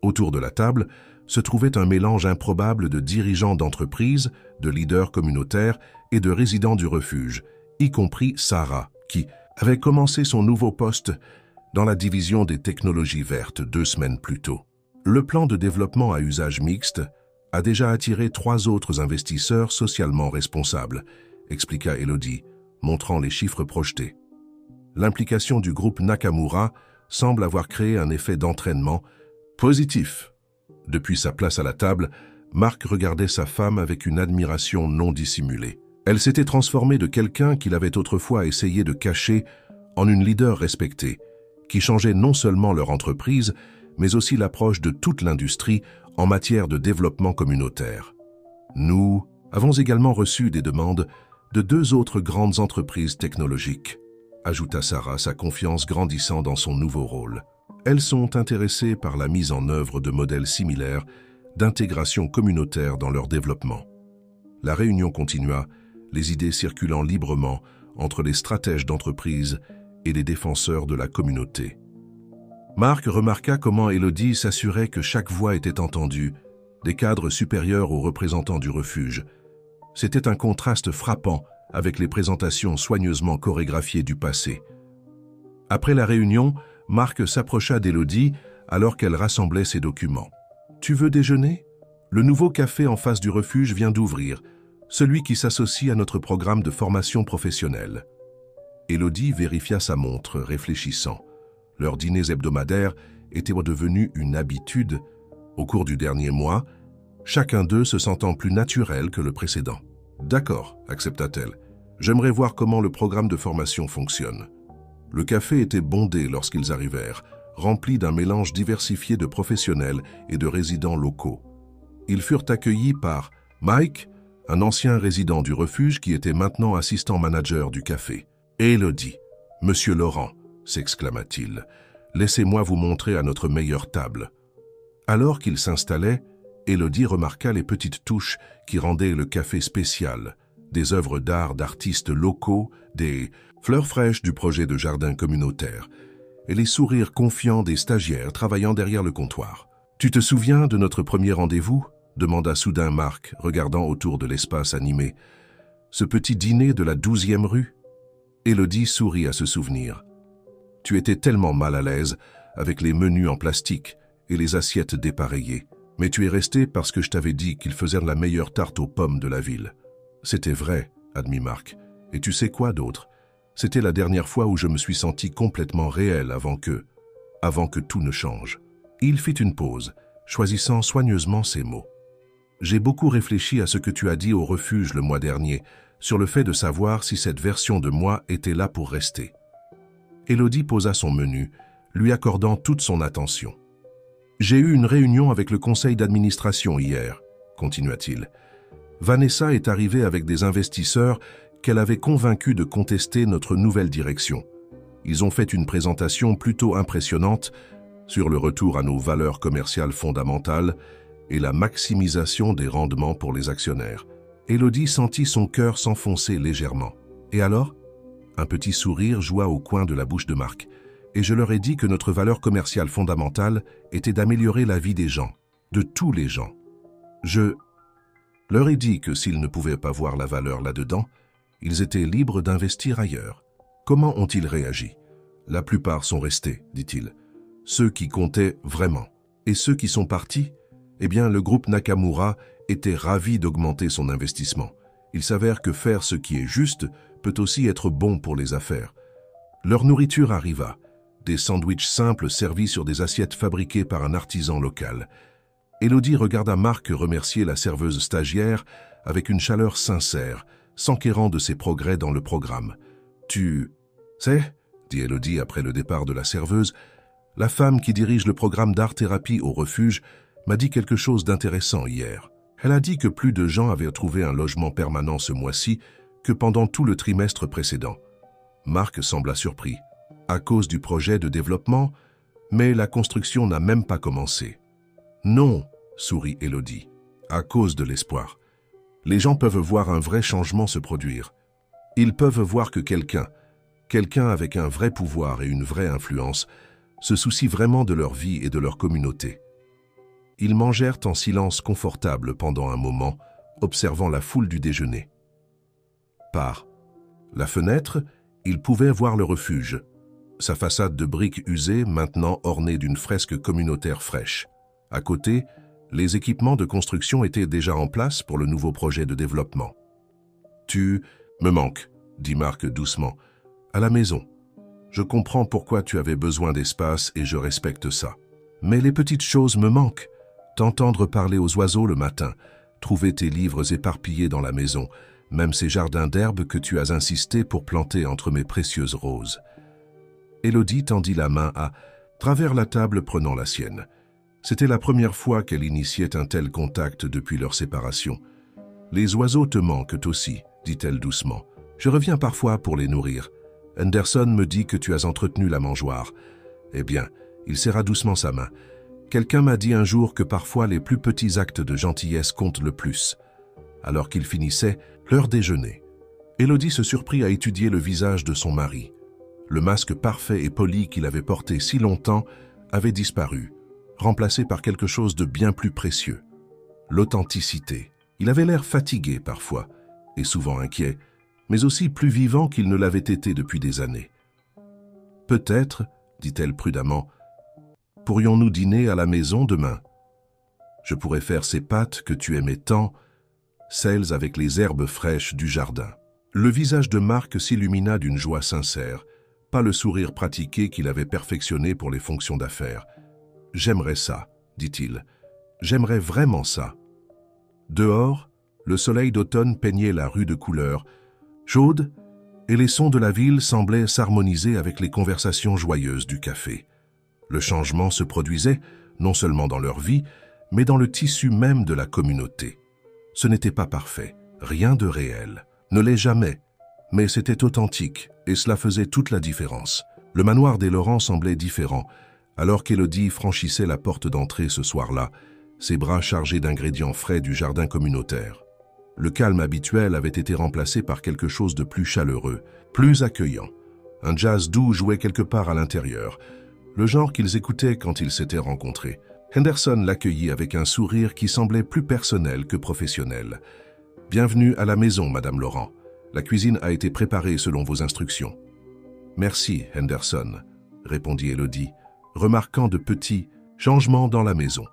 Autour de la table se trouvait un mélange improbable de dirigeants d'entreprises, de leaders communautaires et de résidents du refuge, y compris Sarah, qui avait commencé son nouveau poste dans la division des technologies vertes 2 semaines plus tôt. Le plan de développement à usage mixte a déjà attiré 3 autres investisseurs socialement responsables, expliqua Élodie, montrant les chiffres projetés. L'implication du groupe Nakamura semble avoir créé un effet d'entraînement positif. Depuis sa place à la table, Marc regardait sa femme avec une admiration non dissimulée. Elle s'était transformée de quelqu'un qu'il avait autrefois essayé de cacher en une leader respectée, qui changeait non seulement leur entreprise, mais aussi l'approche de toute l'industrie en matière de développement communautaire. Nous avons également reçu des demandes de 2 autres grandes entreprises technologiques, ajouta Sarah, sa confiance grandissant dans son nouveau rôle. Elles sont intéressées par la mise en œuvre de modèles similaires d'intégration communautaire dans leur développement. La réunion continua, les idées circulant librement entre les stratèges d'entreprise et les défenseurs de la communauté. Marc remarqua comment Élodie s'assurait que chaque voix était entendue, des cadres supérieurs aux représentants du refuge. C'était un contraste frappant avec les présentations soigneusement chorégraphiées du passé. Après la réunion, Marc s'approcha d'Élodie alors qu'elle rassemblait ses documents. « Tu veux déjeuner? Le nouveau café en face du refuge vient d'ouvrir, celui qui s'associe à notre programme de formation professionnelle. » Élodie vérifia sa montre, réfléchissant. Leurs dîners hebdomadaires étaient devenus une habitude au cours du dernier mois, chacun d'eux se sentant plus naturel que le précédent. « D'accord, » accepta-t-elle. « J'aimerais voir comment le programme de formation fonctionne. » Le café était bondé lorsqu'ils arrivèrent, rempli d'un mélange diversifié de professionnels et de résidents locaux. Ils furent accueillis par Mike, un ancien résident du refuge qui était maintenant assistant manager du café. « Élodie, Monsieur Laurent », s'exclama-t-il, « laissez-moi vous montrer à notre meilleure table. » Alors qu'il s'installait, Élodie remarqua les petites touches qui rendaient le café spécial, des œuvres d'art d'artistes locaux, des fleurs fraîches du projet de jardin communautaire, et les sourires confiants des stagiaires travaillant derrière le comptoir. « Tu te souviens de notre premier rendez-vous » demanda soudain Marc, regardant autour de l'espace animé. « Ce petit dîner de la 12e rue ?» Élodie sourit à ce souvenir. « Tu étais tellement mal à l'aise avec les menus en plastique et les assiettes dépareillées. Mais tu es resté parce que je t'avais dit qu'ils faisaient la meilleure tarte aux pommes de la ville. » C'était vrai, admit Marc. Et tu sais quoi d'autre? C'était la dernière fois où je me suis senti complètement réel avant que tout ne change. Il fit une pause, choisissant soigneusement ses mots. J'ai beaucoup réfléchi à ce que tu as dit au refuge le mois dernier, sur le fait de savoir si cette version de moi était là pour rester. Élodie posa son menu, lui accordant toute son attention. J'ai eu une réunion avec le conseil d'administration hier, continua-t-il. Vanessa est arrivée avec des investisseurs qu'elle avait convaincus de contester notre nouvelle direction. Ils ont fait une présentation plutôt impressionnante, sur le retour à nos valeurs commerciales fondamentales et la maximisation des rendements pour les actionnaires. Élodie sentit son cœur s'enfoncer légèrement. Et alors? Un petit sourire joua au coin de la bouche de Marc. Et je leur ai dit que notre valeur commerciale fondamentale était d'améliorer la vie des gens, de tous les gens. Je leur ai dit que s'ils ne pouvaient pas voir la valeur là-dedans, ils étaient libres d'investir ailleurs. Comment ont-ils réagi? La plupart sont restés, dit-il. Ceux qui comptaient vraiment. Et ceux qui sont partis? Eh bien, le groupe Nakamura était ravi d'augmenter son investissement. Il s'avère que faire ce qui est juste peut aussi être bon pour les affaires. Leur nourriture arriva. Des sandwichs simples servis sur des assiettes fabriquées par un artisan local. Élodie regarda Marc remercier la serveuse stagiaire avec une chaleur sincère, s'enquérant de ses progrès dans le programme. « Tu sais, » dit Élodie après le départ de la serveuse, « la femme qui dirige le programme d'art-thérapie au refuge m'a dit quelque chose d'intéressant hier. Elle a dit que plus de gens avaient trouvé un logement permanent ce mois-ci que pendant tout le trimestre précédent. » Marc sembla surpris. À cause du projet de développement, mais la construction n'a même pas commencé. Non, sourit Élodie, à cause de l'espoir. Les gens peuvent voir un vrai changement se produire. Ils peuvent voir que quelqu'un avec un vrai pouvoir et une vraie influence, se soucie vraiment de leur vie et de leur communauté. Ils mangèrent en silence confortable pendant un moment, observant la foule du déjeuner. Par la fenêtre, ils pouvaient voir le refuge. Sa façade de briques usées, maintenant ornée d'une fresque communautaire fraîche. À côté, les équipements de construction étaient déjà en place pour le nouveau projet de développement. « Tu me manques, » dit Marc doucement, « à la maison. Je comprends pourquoi tu avais besoin d'espace et je respecte ça. Mais les petites choses me manquent. T'entendre parler aux oiseaux le matin, trouver tes livres éparpillés dans la maison, même ces jardins d'herbes que tu as insisté pour planter entre mes précieuses roses. » Élodie tendit la main à travers la table prenant la sienne. C'était la première fois qu'elle initiait un tel contact depuis leur séparation. « Les oiseaux te manquent aussi, » dit-elle doucement. « Je reviens parfois pour les nourrir. Henderson me dit que tu as entretenu la mangeoire. » Eh bien, il serra doucement sa main. « Quelqu'un m'a dit un jour que parfois les plus petits actes de gentillesse comptent le plus. » Alors qu'il finissait leur déjeuner, Élodie se surprit à étudier le visage de son mari. Le masque parfait et poli qu'il avait porté si longtemps avait disparu, remplacé par quelque chose de bien plus précieux. L'authenticité. Il avait l'air fatigué parfois, et souvent inquiet, mais aussi plus vivant qu'il ne l'avait été depuis des années. « Peut-être, » dit-elle prudemment, « pourrions-nous dîner à la maison demain? Je pourrais faire ces pâtes que tu aimais tant, celles avec les herbes fraîches du jardin. » Le visage de Marc s'illumina d'une joie sincère, pas le sourire pratiqué qu'il avait perfectionné pour les fonctions d'affaires. « J'aimerais ça, » dit-il. « J'aimerais vraiment ça. » Dehors, le soleil d'automne peignait la rue de couleurs chaudes et les sons de la ville semblaient s'harmoniser avec les conversations joyeuses du café. Le changement se produisait, non seulement dans leur vie, mais dans le tissu même de la communauté. Ce n'était pas parfait, rien de réel, ne l'est jamais, mais c'était authentique et cela faisait toute la différence. Le manoir des Laurent semblait différent, alors qu'Élodie franchissait la porte d'entrée ce soir-là, ses bras chargés d'ingrédients frais du jardin communautaire. Le calme habituel avait été remplacé par quelque chose de plus chaleureux, plus accueillant. Un jazz doux jouait quelque part à l'intérieur, le genre qu'ils écoutaient quand ils s'étaient rencontrés. Henderson l'accueillit avec un sourire qui semblait plus personnel que professionnel. « Bienvenue à la maison, Madame Laurent. La cuisine a été préparée selon vos instructions. »« Merci, Henderson, » répondit Élodie, remarquant de petits changements dans la maison.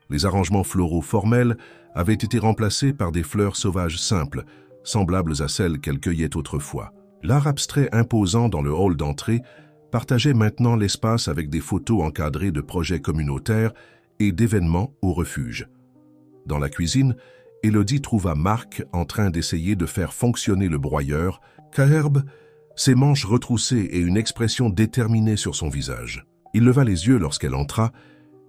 Les arrangements floraux formels avaient été remplacés par des fleurs sauvages simples, semblables à celles qu'elle cueillait autrefois. L'art abstrait imposant dans le hall d'entrée partageait maintenant l'espace avec des photos encadrées de projets communautaires et d'événements au refuge. Dans la cuisine, Élodie trouva Marc en train d'essayer de faire fonctionner le broyeur, Caherbe, ses manches retroussées et une expression déterminée sur son visage. Il leva les yeux lorsqu'elle entra,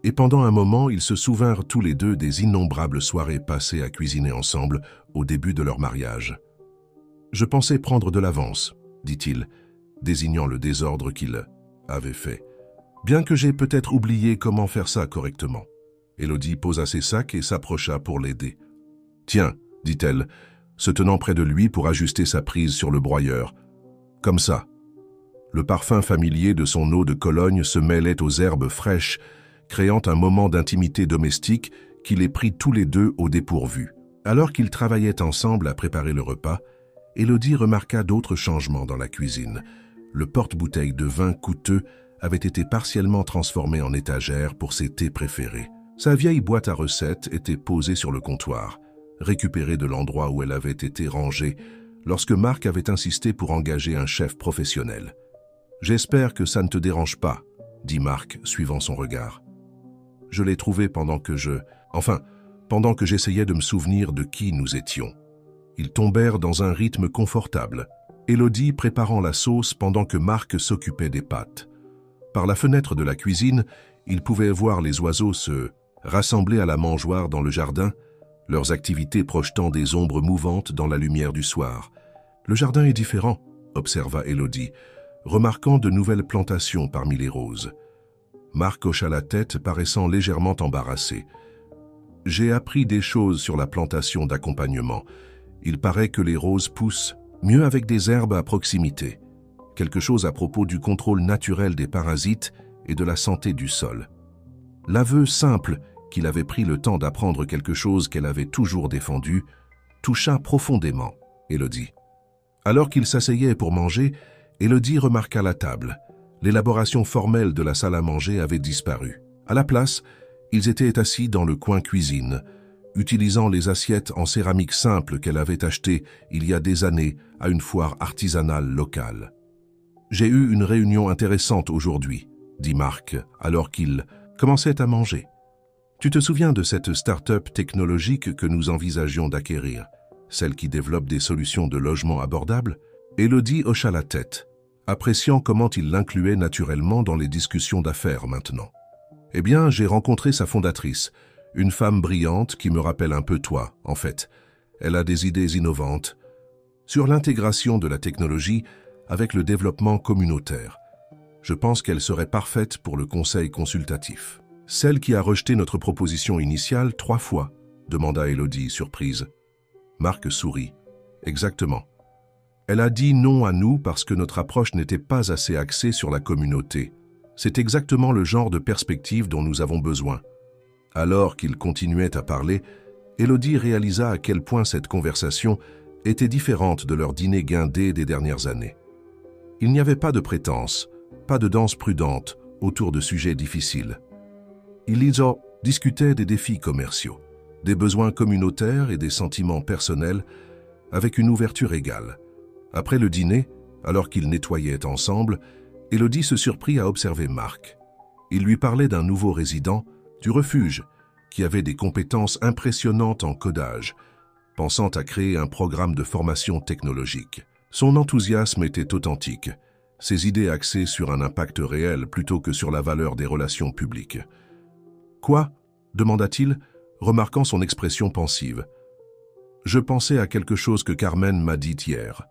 et pendant un moment, ils se souvinrent tous les deux des innombrables soirées passées à cuisiner ensemble au début de leur mariage. « Je pensais prendre de l'avance, » dit-il, désignant le désordre qu'il avait fait. « Bien que j'ai peut-être oublié comment faire ça correctement. Élodie posa ses sacs et s'approcha pour l'aider. « Tiens, dit-elle, se tenant près de lui pour ajuster sa prise sur le broyeur. Comme ça. » Le parfum familier de son eau de Cologne se mêlait aux herbes fraîches, créant un moment d'intimité domestique qui les prit tous les deux au dépourvu. Alors qu'ils travaillaient ensemble à préparer le repas, Élodie remarqua d'autres changements dans la cuisine. Le porte-bouteille de vin coûteux avait été partiellement transformé en étagère pour ses thés préférés. Sa vieille boîte à recettes était posée sur le comptoir, récupérée de l'endroit où elle avait été rangée lorsque Marc avait insisté pour engager un chef professionnel. « J'espère que ça ne te dérange pas, » dit Marc, suivant son regard. « Je l'ai trouvé pendant que j'essayais de me souvenir de qui nous étions. » Ils tombèrent dans un rythme confortable, Élodie préparant la sauce pendant que Marc s'occupait des pâtes. Par la fenêtre de la cuisine, ils pouvaient voir les oiseaux se rassembler à la mangeoire dans le jardin, leurs activités projetant des ombres mouvantes dans la lumière du soir. « Le jardin est différent, » observa Élodie, remarquant de nouvelles plantations parmi les roses. Marc hocha la tête, paraissant légèrement embarrassé. « J'ai appris des choses sur la plantation d'accompagnement. Il paraît que les roses poussent mieux avec des herbes à proximité. Quelque chose à propos du contrôle naturel des parasites et de la santé du sol. » L'aveu simple qu'il avait pris le temps d'apprendre quelque chose qu'elle avait toujours défendu toucha profondément Élodie. Alors qu'ils s'asseyaient pour manger, Élodie remarqua la table. L'élaboration formelle de la salle à manger avait disparu. À la place, ils étaient assis dans le coin cuisine, utilisant les assiettes en céramique simple qu'elle avait achetées il y a des années à une foire artisanale locale. « J'ai eu une réunion intéressante aujourd'hui, » dit Marc, alors qu'ils commençaient à manger. « Tu te souviens de cette start-up technologique que nous envisagions d'acquérir, celle qui développe des solutions de logement abordables ?» Élodie hocha la tête, appréciant comment il l'incluait naturellement dans les discussions d'affaires maintenant. « Eh bien, j'ai rencontré sa fondatrice, une femme brillante qui me rappelle un peu toi, en fait. Elle a des idées innovantes sur l'intégration de la technologie avec le développement communautaire. Je pense qu'elle serait parfaite pour le conseil consultatif. »« Celle qui a rejeté notre proposition initiale 3 fois ?» demanda Élodie, surprise. Marc sourit. « Exactement. Elle a dit non à nous parce que notre approche n'était pas assez axée sur la communauté. C'est exactement le genre de perspective dont nous avons besoin. » Alors qu'ils continuaient à parler, Élodie réalisa à quel point cette conversation était différente de leur dîner guindé des dernières années. Il n'y avait pas de prétense, pas de danse prudente autour de sujets difficiles. Ils discutaient des défis commerciaux, des besoins communautaires et des sentiments personnels avec une ouverture égale. Après le dîner, alors qu'ils nettoyaient ensemble, Élodie se surprit à observer Marc. Il lui parlait d'un nouveau résident, du refuge, qui avait des compétences impressionnantes en codage, pensant à créer un programme de formation technologique. Son enthousiasme était authentique, ses idées axées sur un impact réel plutôt que sur la valeur des relations publiques. « Quoi ?» demanda-t-il, remarquant son expression pensive. « Je pensais à quelque chose que Carmen m'a dit hier, »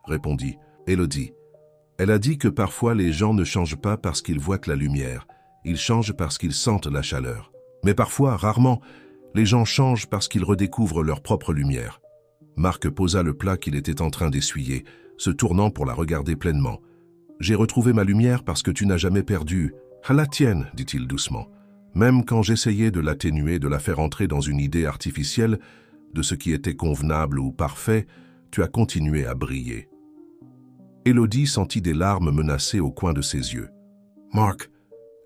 répondit Élodie. « Elle a dit que parfois les gens ne changent pas parce qu'ils voient la lumière, ils changent parce qu'ils sentent la chaleur. Mais parfois, rarement, les gens changent parce qu'ils redécouvrent leur propre lumière. » Marc posa le plat qu'il était en train d'essuyer, se tournant pour la regarder pleinement. « J'ai retrouvé ma lumière parce que tu n'as jamais perdu. »« À la tienne, » dit-il doucement. « Même quand j'essayais de l'atténuer, de la faire entrer dans une idée artificielle de ce qui était convenable ou parfait, tu as continué à briller. » Élodie sentit des larmes menacer au coin de ses yeux. « Marc,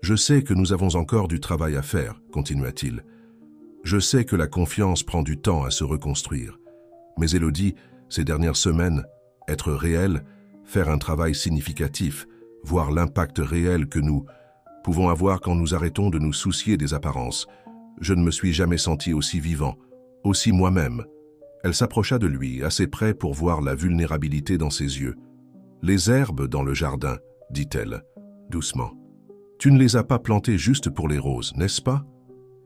je sais que nous avons encore du travail à faire, » continua-t-il. « Je sais que la confiance prend du temps à se reconstruire. Mais Élodie, ces dernières semaines, être réel, faire un travail significatif, voir l'impact réel que nous pouvons avoir quand nous arrêtons de nous soucier des apparences. Je ne me suis jamais senti aussi vivant, aussi moi-même. » Elle s'approcha de lui, assez près pour voir la vulnérabilité dans ses yeux. « Les herbes dans le jardin, » dit-elle, doucement. « Tu ne les as pas plantées juste pour les roses, n'est-ce pas ?»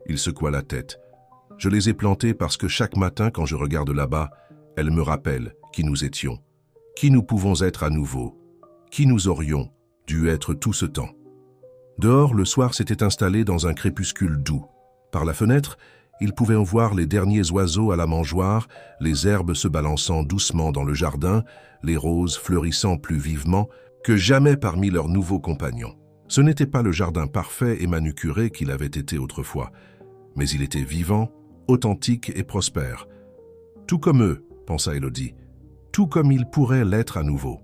Il secoua la tête. « Je les ai plantées parce que chaque matin, quand je regarde là-bas, elles me rappellent qui nous étions, qui nous pouvons être à nouveau, qui nous aurions dû être tout ce temps. » Dehors, le soir s'était installé dans un crépuscule doux. Par la fenêtre, il pouvait en voir les derniers oiseaux à la mangeoire, les herbes se balançant doucement dans le jardin, les roses fleurissant plus vivement que jamais parmi leurs nouveaux compagnons. Ce n'était pas le jardin parfait et manucuré qu'il avait été autrefois, mais il était vivant, authentique et prospère. Tout comme eux, pensa Élodie, tout comme il pourrait l'être à nouveau.